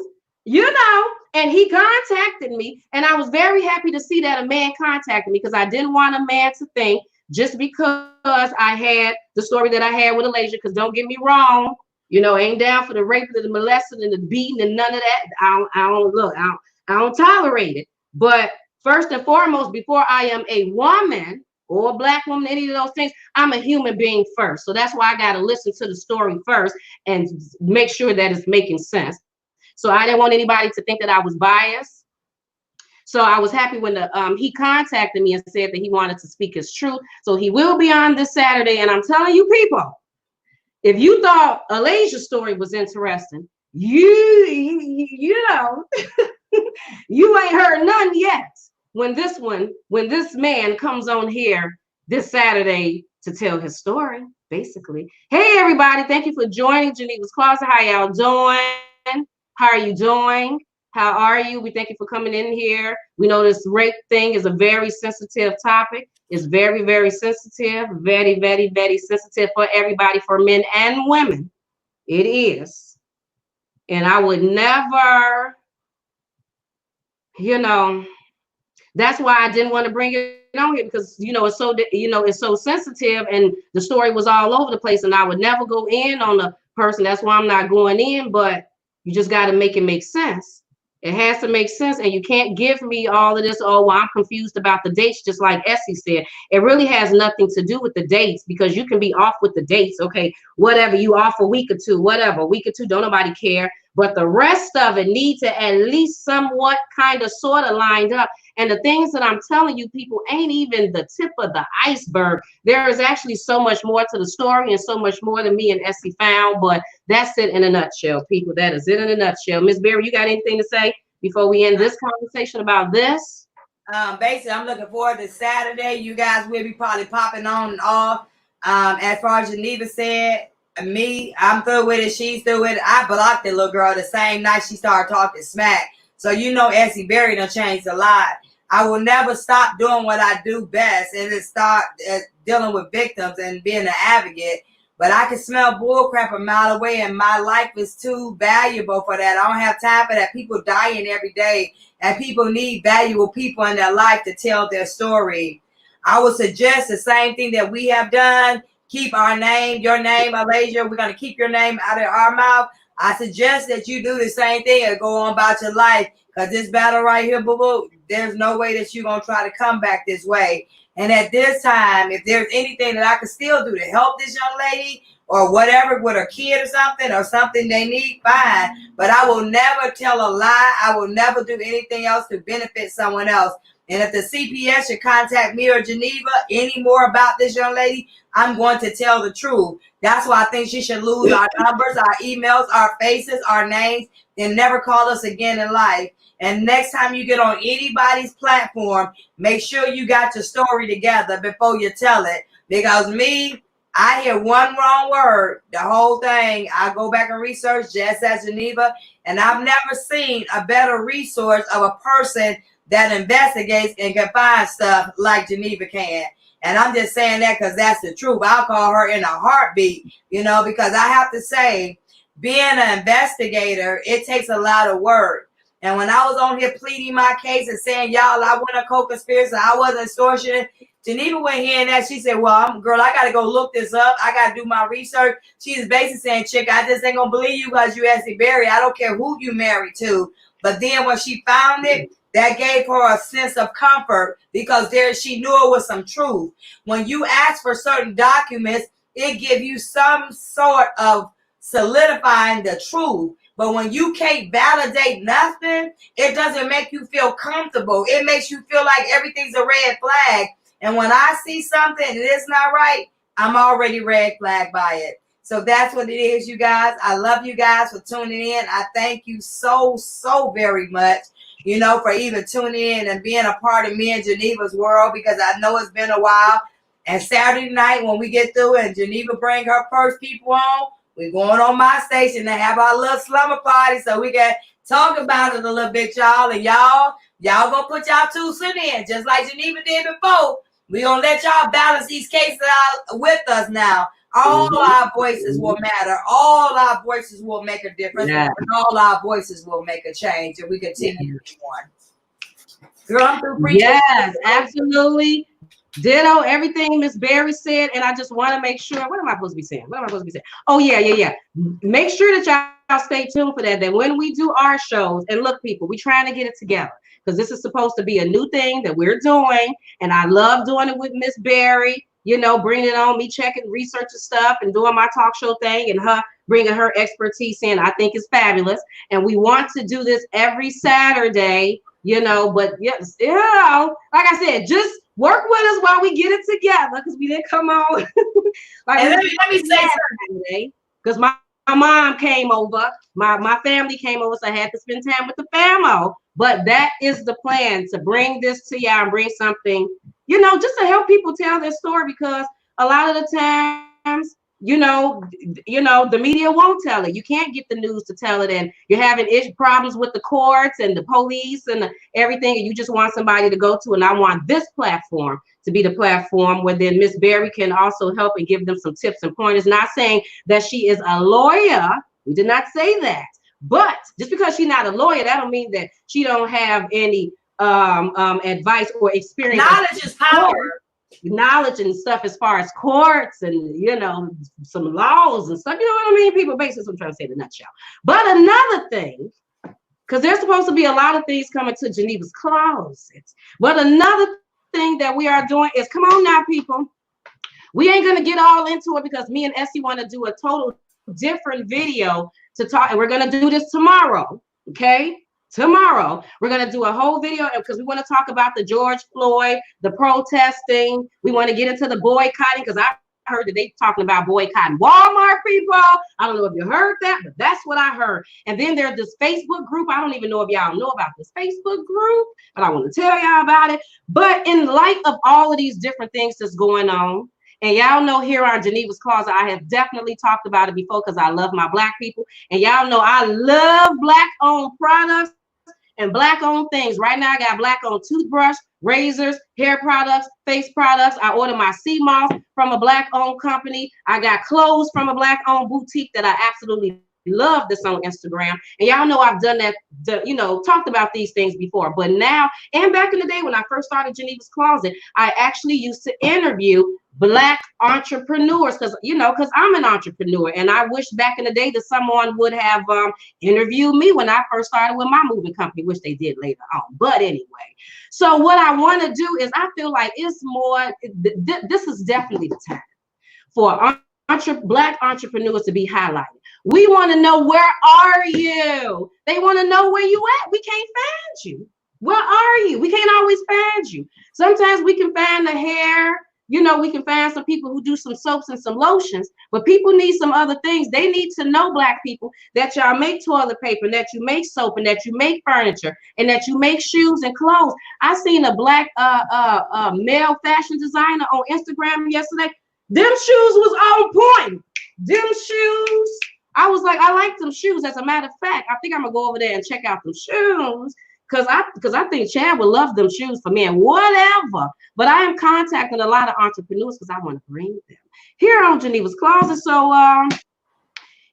and he contacted me. And I was very happy to see that a man contacted me because I didn't want a man to think just because I had the story that I had with Alicia, because don't get me wrong, ain't down for the rape and the molesting and the beating and none of that. I don't tolerate it. But first and foremost, before I am a woman or a black woman, any of those things, I'm a human being first. So that's why I got to listen to the story first and make sure that it's making sense. So I didn't want anybody to think that I was biased. So I was happy when he contacted me and said that he wanted to speak his truth. So he will be on this Saturday. And I'm telling you people, if you thought Alicia's story was interesting, you ain't heard none yet. When this man comes on here this Saturday to tell his story, basically. Hey everybody, thank you for joining Geneva's Closet. How y'all doing? How are you doing? How are you? We thank you for coming in here. We know this rape thing is a very sensitive topic. It's very, very sensitive, very, very, very sensitive for everybody, for men and women. It is. And I would never, that's why I didn't want to bring it on here because, it's so sensitive and the story was all over the place and I would never go in on a person. That's why I'm not going in, but you just got to make it make sense. It has to make sense, and you can't give me all of this, oh, well, I'm confused about the dates, just like Essie said. It really has nothing to do with the dates because you can be off with the dates, okay, whatever, you off a week or two, whatever, a week or two, don't nobody care. But the rest of it needs to at least somewhat kind of sort of lined up. And the things that I'm telling you, people, ain't even the tip of the iceberg. There is actually so much more to the story and so much more than me and Essie found. But that's it in a nutshell, people. That is it in a nutshell. Miss Berry, you got anything to say before we end this conversation about this? Basically, I'm looking forward to Saturday. You guys will be probably popping on and off. As far as Geneva said, I'm through with it. She's through with it. I blocked the little girl the same night she started talking smack. So Essie Berry done changed a lot. I will never stop doing what I do best, and it start dealing with victims and being an advocate. But I can smell bullcrap a mile away, and my life is too valuable for that. I don't have time for that. People dying every day, and people need valuable people in their life to tell their story. I would suggest the same thing that we have done. Keep our name, your name, Alicia. We're going to keep your name out of our mouth. I suggest that you do the same thing and go on about your life, because this battle right here, boo-boo, there's no way that you're going to try to come back this way. And at this time, if there's anything that I could still do to help this young lady or whatever with her kid or something they need, fine. But I will never tell a lie. I will never do anything else to benefit someone else. And if the CPS should contact me or Geneva any more about this young lady, I'm going to tell the truth. That's why I think she should lose our numbers, our emails, our faces, our names, and never call us again in life. And next time you get on anybody's platform, make sure you got your story together before you tell it. Because I hear one wrong word, the whole thing, I go back and research just as Geneva, and I've never seen a better resource of a person that investigates and can find stuff like Geneva can. And I'm just saying that because that's the truth. I'll call her in a heartbeat, you know, because I have to say, being an investigator, it takes a lot of work. And when I was on here pleading my case and saying, y'all, I wasn't a co-conspirator, I wasn't extortionate, Geneva went here and that she said, well, girl, I got to go look this up. I got to do my research. She's basically saying, chick, I just ain't going to believe you because you Essie Berry. I don't care who you married to. But then when she found it, that gave her a sense of comfort because there she knew it was some truth. When you ask for certain documents, it gives you some sort of solidifying the truth. But when you can't validate nothing, it doesn't make you feel comfortable. It makes you feel like everything's a red flag. And when I see something and it's not right, I'm already red flagged by it. So that's what it is, you guys. I love you guys for tuning in. I thank you so, so very much, you know, for even tuning in and being a part of me and Geneva's world, because I know it's been a while. And Saturday night when we get through and Geneva bring her first people on, we're going on my station to have our little slumber party so we can talk about it a little bit, y'all. And y'all gonna put y'all 2 cents in, just like Geneva did before. We're gonna let y'all balance these cases out with us now. All our voices will matter. All our voices will make a difference. Yeah. And all our voices will make a change. And we continue to be one. Girl, I'm through preaching. Yes, absolutely. Ditto everything Miss Berry said. And I just want to make sure, what am I supposed to be saying? Oh, yeah. Make sure that y'all stay tuned for that. That when we do our shows, and look, people, we're trying to get it together. Because this is supposed to be a new thing that we're doing. And I love doing it with Miss Berry. You know, bringing it on, me checking, researching stuff and doing my talk show thing and her bringing her expertise in. I think it's fabulous. And we want to do this every Saturday, you know, but yes, you know, like I said, just work with us while we get it together because we didn't come on. Like, and let me say something. Because my mom came over, my family came over, so I had to spend time with the famo. But that is the plan, to bring this to y'all and bring something, you know, just to help people tell their story, because a lot of the times, you know, the media won't tell it. You can't get the news to tell it, and you're having problems with the courts and the police and everything, and you just want somebody to go to. And I want this platform to be the platform where then Miss Berry can also help and give them some tips and pointers. Not saying that she is a lawyer. We did not say that. But just because she's not a lawyer, that don't mean that she don't have any advice or experience. Knowledge is power. Knowledge and stuff as far as courts and, you know, some laws and stuff. You know what I mean? People, basically, what I'm trying to say in a nutshell. But another thing, because there's supposed to be a lot of things coming to Geneva's Closet. But another thing that we are doing is, come on now, people. We ain't going to get all into it because me and Essie want to do a total different video to talk, and we're going to do this tomorrow. Okay, tomorrow we're going to do a whole video because we want to talk about the George Floyd, the protesting. We want to get into the boycotting, because I heard that they talking about boycotting Walmart, people. I don't know if you heard that, but that's what I heard. And then there's this Facebook group. I don't even know if y'all know about this Facebook group, but I want to tell y'all about it. But in light of all of these different things that's going on, and y'all know here on Geneva's Closet, I have definitely talked about it before because I love my Black people. And y'all know I love Black-owned products and Black-owned things. Right now, I got Black-owned toothbrush, razors, hair products, face products. I order my sea moth from a Black-owned company. I got clothes from a Black-owned boutique that I absolutely love this on Instagram. And y'all know I've done that, you know, talked about these things before. But now, and back in the day when I first started Geneva's Closet, I actually used to interview Black entrepreneurs because I'm an entrepreneur, and I wish back in the day that someone would have interviewed me when I first started with my moving company, which they did later on. But anyway, so what I want to do is, I feel like it's more, this is definitely the time for Black entrepreneurs to be highlighted. We want to know, where are you? They want to know where you at. We can't find you. Where are you? We can't always find you. Sometimes we can find the hair. You know, we can find some people who do some soaps and some lotions, but people need some other things. They need to know, Black people, that y'all make toilet paper, and that you make soap, and that you make furniture, and that you make shoes and clothes. I seen a Black male fashion designer on Instagram yesterday. Them shoes was on point. Them shoes. I was like, I like them shoes. As a matter of fact, I think I'm gonna go over there and check out them shoes, because I think Chad would love them shoes for men, whatever. But I am contacting a lot of entrepreneurs because I want to bring them here on Geneva's Closet. So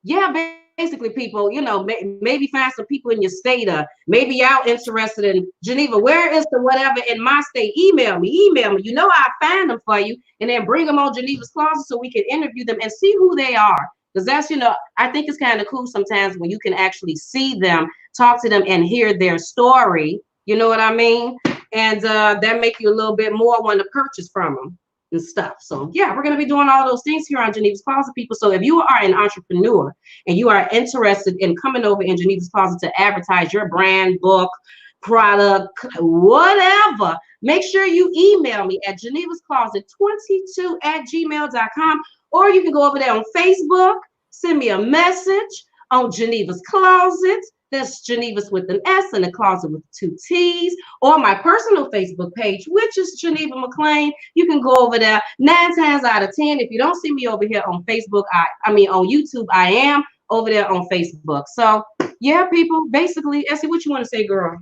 yeah, basically, people, you know, maybe find some people in your state, maybe y'all interested in Geneva. Where is the whatever in my state? Email me. You know, I find them for you, and then bring them on Geneva's Closet so we can interview them and see who they are. Because that's, you know, I think it's kind of cool sometimes when you can actually see them, talk to them, and hear their story. You know what I mean? And that make you a little bit more want to purchase from them and stuff. So yeah, we're going to be doing all those things here on Geneva's Closet, people. So if you are an entrepreneur and you are interested in coming over in Geneva's Closet to advertise your brand, book, product, whatever, make sure you email me at genevascloset22@gmail.com, or you can go over there on Facebook, send me a message on Geneva's Closet. That's Genevas with an S and a closet with 2 T's, or my personal Facebook page, which is Geneva McLean. You can go over there. 9 times out of 10, if you don't see me over here on Facebook, I mean on YouTube, I am over there on Facebook. So yeah, people, basically, Essie, what you want to say, girl?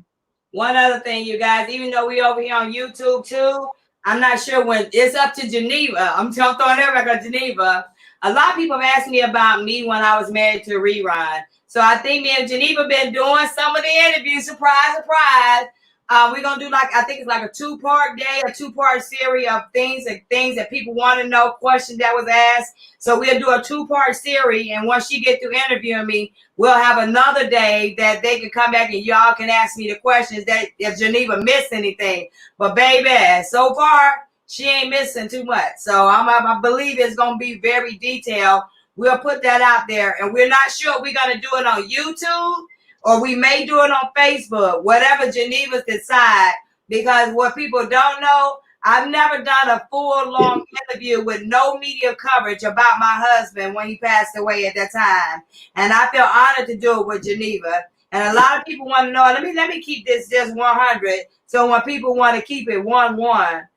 One other thing, you guys, even though we over here on YouTube too, I'm not sure when it's up to Geneva. I'm throwing everybody at Geneva. A lot of people have asked me about me when I was married to Rerun. So I think me and Geneva been doing some of the interviews. Surprise, surprise. We're gonna do I think it's like a 2-part day, a 2-part series of things that people want to know, questions that was asked. So we'll do a 2-part series, and once she get through interviewing me, we'll have another day that they can come back and y'all can ask me the questions that if Geneva missed anything. But baby, so far she ain't missing too much. So I believe it's gonna be very detailed. We'll put that out there, and we're not sure we're going to do it on YouTube or we may do it on Facebook, whatever Geneva's decide, because what people don't know, I've never done a full long interview with no media coverage about my husband when he passed away at that time. And I feel honored to do it with Geneva. And a lot of people want to know, let me keep this just 100. So when people want to keep it 1-1,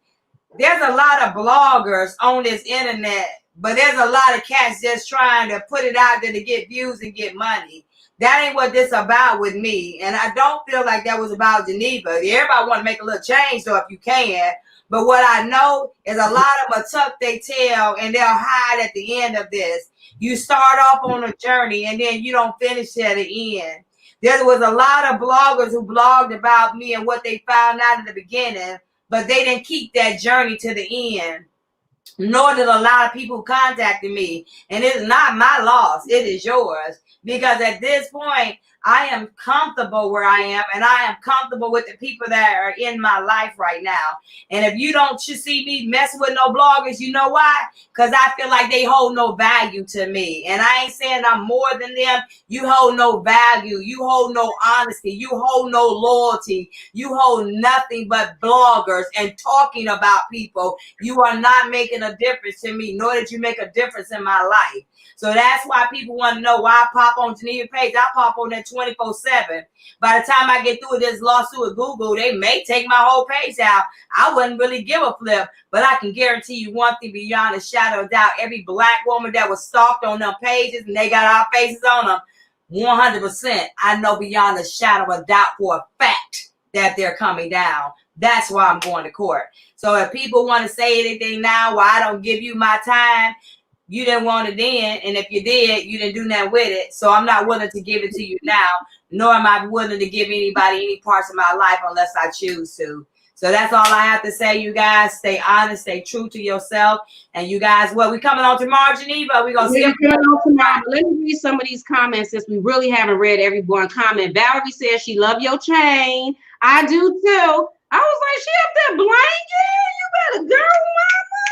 there's a lot of bloggers on this internet, but there's a lot of cats just trying to put it out there to get views and get money. That ain't what this about with me. And I don't feel like that was about Geneva. Everybody want to make a little change, so if you can. But what I know is a lot of them tuck their tail and they'll hide at the end of this. You start off on a journey and then you don't finish at the end. There was a lot of bloggers who blogged about me and what they found out in the beginning, but they didn't keep that journey to the end. Nor did a lot of people contacted me. And it's not my loss. It is yours. Because at this point, I am comfortable where I am, and I am comfortable with the people that are in my life right now. And if you don't see me messing with no bloggers, you know why? Because I feel like they hold no value to me. And I ain't saying I'm more than them. You hold no value. You hold no honesty. You hold no loyalty. You hold nothing but bloggers and talking about people. You are not making a difference to me, nor did you make a difference in my life. So that's why people want to know why I pop on Geneva page. I pop on that 24/7. By the time I get through with this lawsuit with Google, they may take my whole page out. I wouldn't really give a flip, but I can guarantee you one thing beyond a shadow of doubt. Every black woman that was stalked on them pages and they got our faces on them, 100%, I know beyond a shadow of doubt for a fact that they're coming down. That's why I'm going to court. So if people want to say anything now, why I don't give you my time, you didn't want it then, and if you did, you didn't do nothing with it. So I'm not willing to give it to you now, nor am I willing to give anybody any parts of my life unless I choose to. So that's all I have to say, you guys. Stay honest, stay true to yourself. And you guys, what, we coming on tomorrow, Geneva? We're going to see you tomorrow. Let me read some of these comments since we really haven't read everyone comment. Valerie says she love your chain. I do too. I was like, she up there blanking? You better go, mama.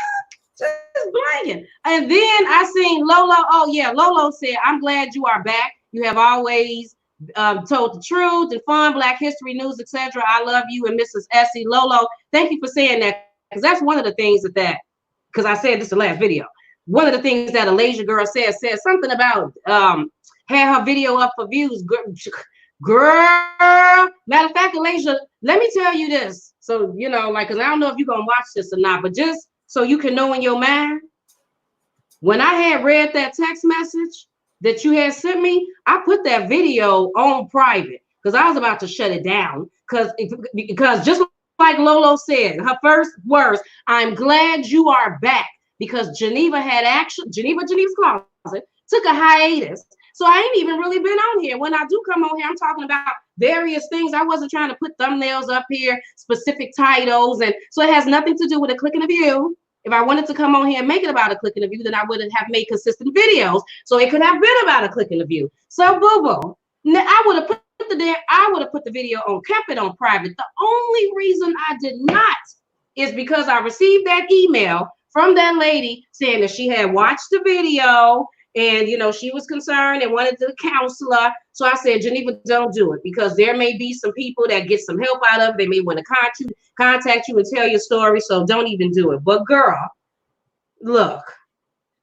Just blanking. And then I seen Lolo. Oh yeah, Lolo said, I'm glad you are back. You have always told the truth and fun, Black History News, etc. I love you and Mrs. Essie. Lolo, thank you for saying that, because that's one of the things because I said this in the last video. One of the things that Alicia girl said something about had her video up for views. Girl, matter of fact, Alicia, let me tell you this. So, you know, like, because I don't know if you're going to watch this or not, but just so you can know in your mind, when I had read that text message that you had sent me, I put that video on private because I was about to shut it down because just like Lolo said, her first words, I'm glad you are back, because Geneva had actually, Geneva's Closet took a hiatus. So I ain't even really been on here. When I do come on here, I'm talking about various things. I wasn't trying to put thumbnails up here, specific titles. And so it has nothing to do with a click and a view. If I wanted to come on here and make it about a click and a view, then I would have made consistent videos. So it could have been about a click and a view. So boo-boo, I would have put the video on, kept it on private. The only reason I did not is because I received that email from that lady saying that she had watched the video and, you know, she was concerned and wanted to counsel her. So I said, Geneva, don't do it, because there may be some people that get some help out of it. They may want to contact you and tell your story. So don't even do it. But girl, look,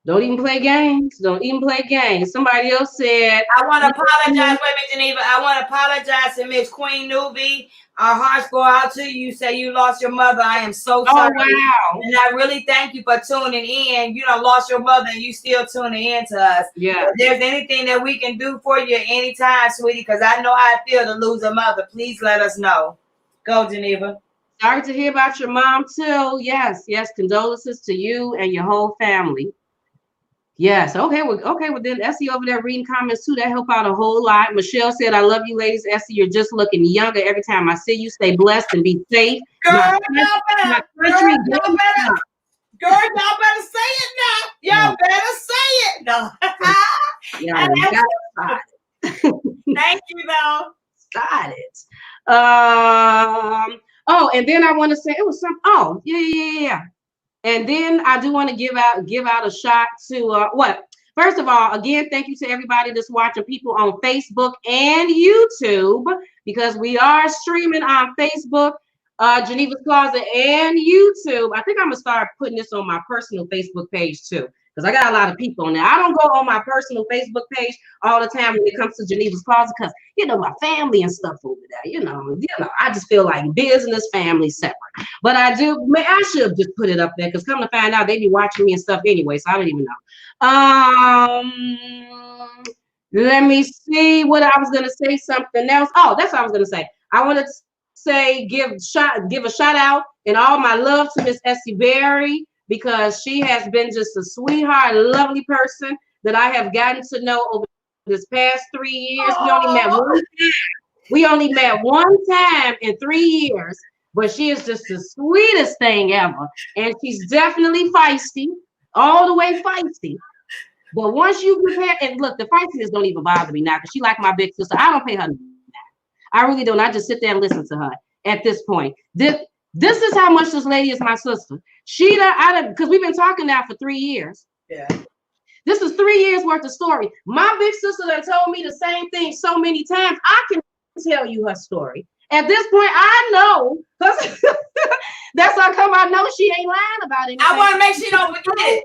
don't even play games. Don't even play games. Somebody else said, I want to apologize. Wait a minute, Geneva. I want to apologize to Miss Queen Newbie. Our hearts go out to you. You say you lost your mother. I am so sorry. Oh, wow. And I really thank you for tuning in. You done lost your mother and you still tuning in to us. Yeah. If there's anything that we can do for you anytime, sweetie, because I know how I feel to lose a mother, please let us know. Go, Geneva. Sorry to hear about your mom, too. Yes. Condolences to you and your whole family. Yes. Okay. Well, then Essie over there reading comments too. That help out a whole lot. Michelle said, I love you ladies. Essie, you're just looking younger every time I see you. Stay blessed and be safe. Girl, y'all better say it now. Y'all better say it. No. Thank you, though. Got it. Oh, and then I want to say it was some. Oh, yeah. And then I do want to give out a shot to First of all, again, thank you to everybody that's watching, people on Facebook and YouTube, because we are streaming on Facebook, Geneva's Closet, and YouTube. I think I'm gonna start putting this on my personal Facebook page too, because I got a lot of people on there. I don't go on my personal Facebook page all the time when it comes to Geneva's Closet, because my family and stuff over there. You know, I just feel like business, family separate. But I should have just put it up there, because come to find out, they be watching me and stuff anyway, so I don't even know. Let me see what I was gonna say. Something else. Oh, that's what I was gonna say. I wanted to say give a shout out and all my love to Miss Essie Berry, because she has been just a sweetheart, lovely person that I have gotten to know over this past 3 years. We only met one time in 3 years, but she is just the sweetest thing ever. And she's definitely feisty, all the way feisty. But once you prepare, and look, the feistiness don't even bother me now, because she like my big sister. I don't pay her now. I really don't. I just sit there and listen to her at this point. This is how much this lady is my sister. Because we've been talking now for 3 years. Yeah. This is 3 years worth of story. My big sister that told me the same thing so many times. I can tell you her story. At this point, I know. That's how come I know she ain't lying about it. I want to make sure you don't forget it.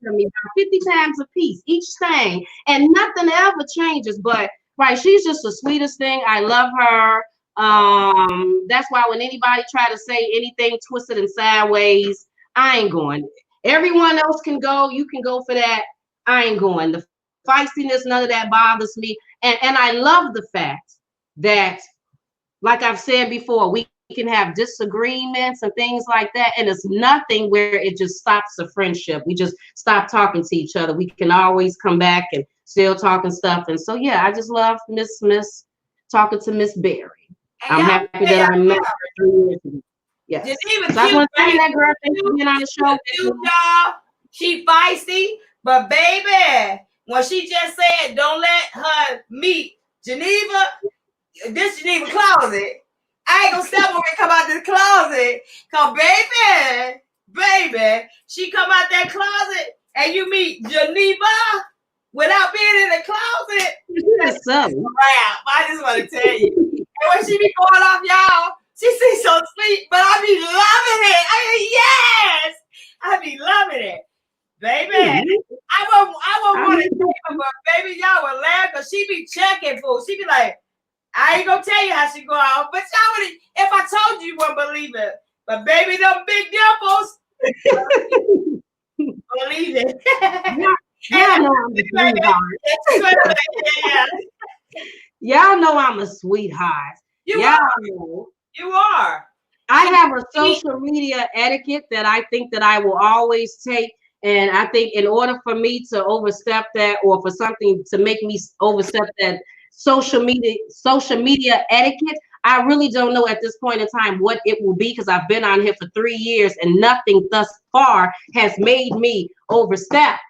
To me about 50 times a piece, each thing, and nothing ever changes. But right, she's just the sweetest thing. I love her. That's why when anybody try to say anything twisted and sideways, I ain't going. Everyone else can go. You can go for that. I ain't going. The feistiness, none of that bothers me. And I love the fact that, like I've said before, we can have disagreements and things like that, and it's nothing where it just stops the friendship. We just stop talking to each other. We can always come back and still talk and stuff. And so yeah, I just love Miss talking to Miss Berry. I'm happy that I met her 3 years ago. Yes. So I want to thank that girl. Thank you for being on the show. Y'all, she feisty, but baby, when she just said don't let her meet Geneva, this Geneva Closet, I ain't gonna stop when we come out this closet. Cause baby, she come out that closet and you meet Geneva without being in the closet. That's so crap. I just want to tell you. And when she be going off, y'all, she seems so sweet, but I be loving it. Yes, I be loving it, baby. I won't want to tell you, but baby, y'all will laugh because she be checking food. She be like, I ain't gonna tell you how she go out, but y'all would, if I told you, you wouldn't believe it. But baby, them big dimples, believe it. Y'all know I'm a sweetheart. Y'all know I'm a sweetheart. You Yeah. are. You are. I have a social media etiquette that I think that I will always take. And I think in order for me to overstep that, or for something to make me overstep that social media etiquette, I really don't know at this point in time what it will be, because I've been on here for 3 years and nothing thus far has made me overstep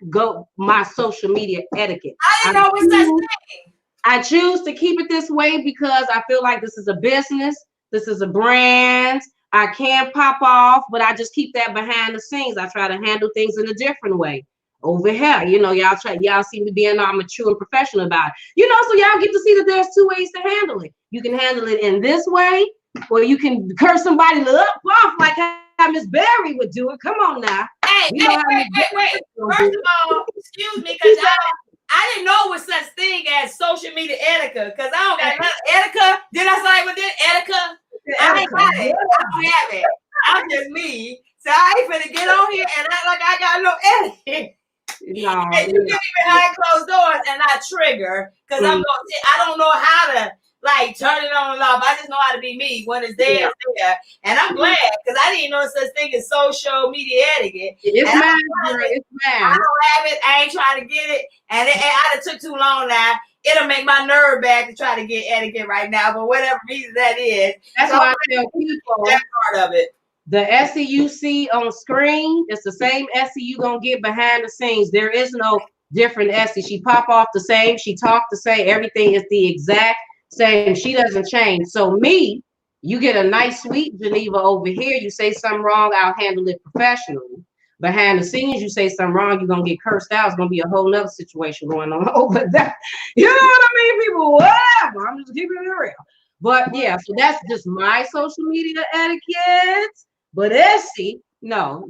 my social media etiquette. I didn't know it was such thing. I choose to keep it this way because I feel like this is a business. This is a brand. I can't pop off, but I just keep that behind the scenes. I try to handle things in a different way. Over here, y'all seem to be all mature and professional about it. So y'all get to see that there's two ways to handle it. You can handle it in this way, or you can curse somebody up off like how Miss Barry would do it. Come on now. Hey, wait. First of all, excuse me, because I didn't know it was such thing as social media etiquette, because I don't got none etiquette. Did I say what did etiquette? I ain't got it. I don't have it. I'm just me. So I ain't finna get on here and act like I got no etiquette. No, and you get me behind closed doors and I trigger, because I don't know how to like turn it on and off. I just know how to be me. When it's there, it's there. And I'm glad, because I didn't know such thing as social media etiquette. It's mine, girl. It's mine. I don't have it. I ain't trying to get it. And I took too long now. It'll make my nerve back to try to get etiquette right now, but whatever reason that is. That's why I tell people that part of it. The Essie you see on screen, it's the same Essie you gonna get behind the scenes. There is no different Essie. She pop off the same, she talk the same, everything is the exact same. She doesn't change. So me, you get a nice sweet Geneva over here. You say something wrong, I'll handle it professionally. Behind the scenes, you say something wrong, you're gonna get cursed out. It's gonna be a whole nother situation going on over there. You know what I mean? People, whatever. I'm just keeping it real. But yeah, so that's just my social media etiquette. But Essie, no.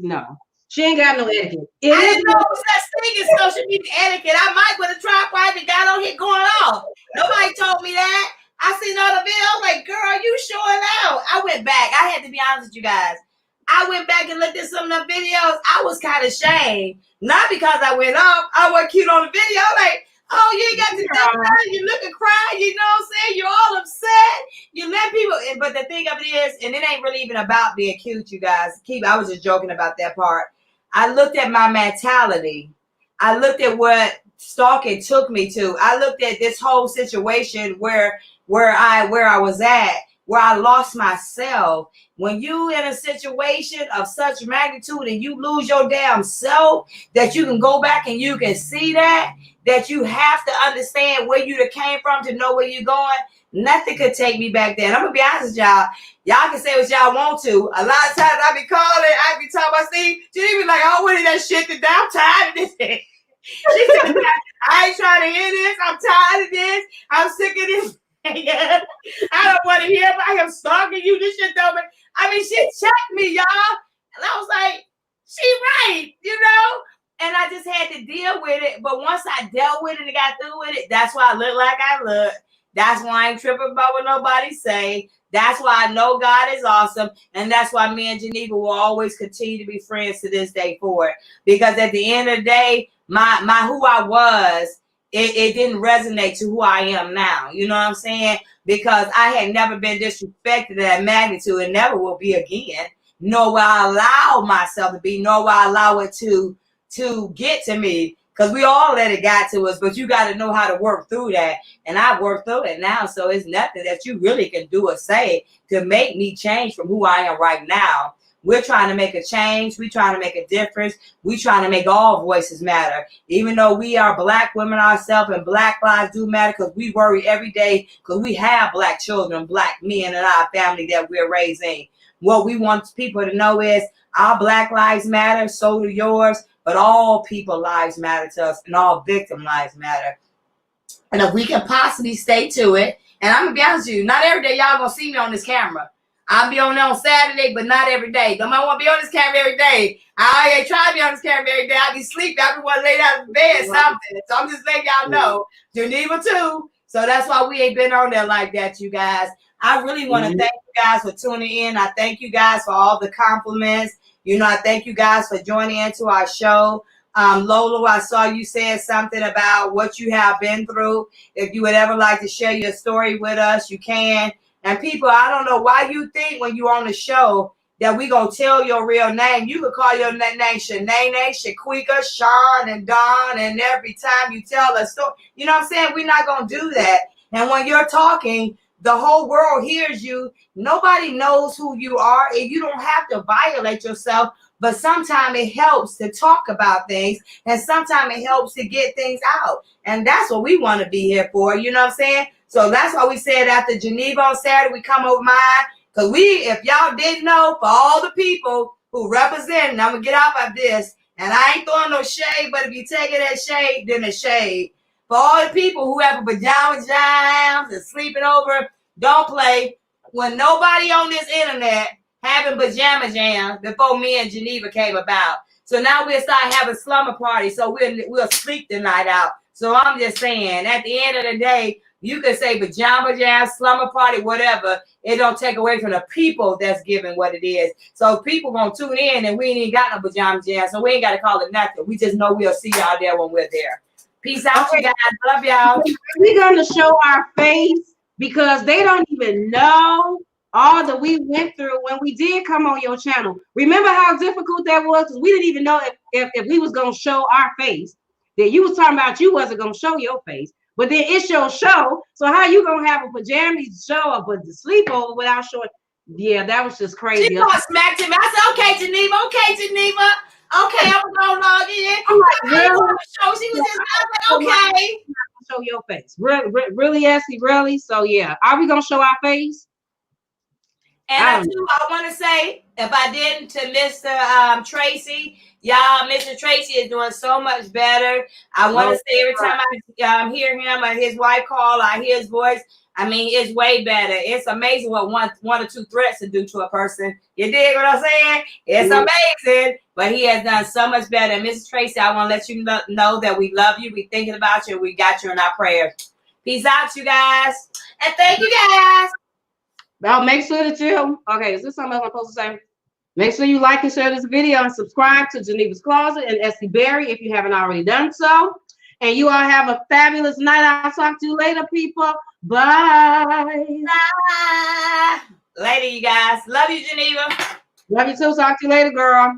She ain't got no etiquette. I didn't know it was that thing in social media etiquette. I might would have tried private, got on here going off. Nobody told me that. I seen all the videos, like, girl, you showing out. I went back. I had to be honest with you guys. I went back and looked at some of the videos. I was kind of ashamed. Not because I went off. I wasn't cute on the video. Like, oh, you ain't got to do you look and cry, you know what I'm saying? You're all upset. You let people, but the thing of it is, and it ain't really even about being cute, you guys. I was just joking about that part. I looked at my mentality. I looked at what stalking took me to. I looked at this whole situation where I was at, where I lost myself. When you in a situation of such magnitude and you lose your damn self, that you can go back and you can see that you have to understand where you came from to know where you're going. Nothing could take me back then. I'm gonna be honest with y'all. Y'all can say what y'all want to. A lot of times I be calling, I be talking about Steve. She be like, oh, what is that shit? I'm tired of this thing. She said, I ain't trying to hear this. I'm tired of this. I'm sick of this. I don't want to hear about him stalking you. This shit don't make. I mean, she checked me, y'all. And I was like, she right, you know? And I just had to deal with it. But once I dealt with it and got through with it, that's why I look like I look. That's why I ain't tripping about what nobody say. That's why I know God is awesome. And that's why me and Geneva will always continue to be friends to this day for it. Because at the end of the day, my who I was, it didn't resonate to who I am now. You know what I'm saying? Because I had never been disrespected to that magnitude and never will be again. Nor will I allow myself to be, nor will I allow it to get to me. Because we all let it get to us, but you got to know how to work through that. And I've worked through it now, so it's nothing that you really can do or say to make me change from who I am right now. We're trying to make a change. We're trying to make a difference. We're trying to make all voices matter. Even though we are Black women ourselves and Black lives do matter, because we worry every day because we have Black children, Black men in our family that we're raising. What we want people to know is our Black lives matter, so do yours. But all people lives matter to us, and all victim lives matter. And if we can possibly stay to it, and I'm gonna be honest with you, not every day y'all gonna see me on this camera. I'll be on there on Saturday, but not every day. I might want to be on this camera every day. I ain't trying to be on this camera every day. I'll be sleeping. I'll be want to lay down in bed or something. So I'm just letting y'all know. Geneva too. So that's why we ain't been on there like that, you guys. I really want to thank you guys for tuning in. I thank you guys for all the compliments. You know, I thank you guys for joining into our show. Lola, I saw you saying something about what you have been through. If you would ever like to share your story with us, you can. And people, I don't know why you think when you're on the show that we gonna tell your real name. You could call your name Shanae, Shaquika, Sean, and Don, and every time you tell a story, you know what I'm saying? We're not gonna do that. And when you're talking, the whole world hears you. Nobody knows who you are, and you don't have to violate yourself. But sometimes it helps to talk about things, and sometimes it helps to get things out. And that's what we want to be here for. You know what I'm saying? So that's why we said after Geneva on Saturday, we come over mine. Because if y'all didn't know, for all the people who represent, and I'm going to get off of this, and I ain't throwing no shade, but if you take it as shade, then it's shade. For all the people who have a pajama jams and sleeping over, don't play. When nobody on this internet having pajama jams before me and Geneva came about. So now we'll start having slumber parties. So we'll sleep the night out. So I'm just saying, at the end of the day, you can say pajama jam, slumber party, whatever. It don't take away from the people that's giving what it is. So people gonna tune in, and we ain't got no pajama jam, so we ain't got to call it nothing. We just know we'll see y'all there when we're there. Peace out, you guys. Love y'all. We're gonna show our face because they don't even know all that we went through when we did come on your channel. Remember how difficult that was? Because we didn't even know if we was gonna show our face. That you was talking about you wasn't gonna show your face. But then it's your show. So how you gonna have a pajamas show up with the sleepover without showing? Yeah, that was just crazy. She smacked him. I said, okay, Geneva. Okay, I'm gonna log in. I'm like, really? Show. She was just okay. Show your face. Really, Essie, really? So yeah. Are we gonna show our face? And I want to say, if I didn't, to Mr. Tracy, y'all, Mr. Tracy is doing so much better. I want to say every time I hear him or his wife call, I hear his voice. I mean, it's way better. It's amazing what one or two threats can do to a person. You dig what I'm saying? It's amazing. But he has done so much better. And Mrs. Tracy, I want to let you know that we love you. We're thinking about you. We got you in our prayers. Peace out, you guys. And thank you, guys. Now, make sure that you, okay, is this something else I'm supposed to say? Make sure you like and share this video and subscribe to Geneva's Closet and Essie Berry if you haven't already done so. And you all have a fabulous night. I'll talk to you later, people. Bye. Bye. Later, you guys. Love you, Geneva. Love you too. Talk to you later, girl.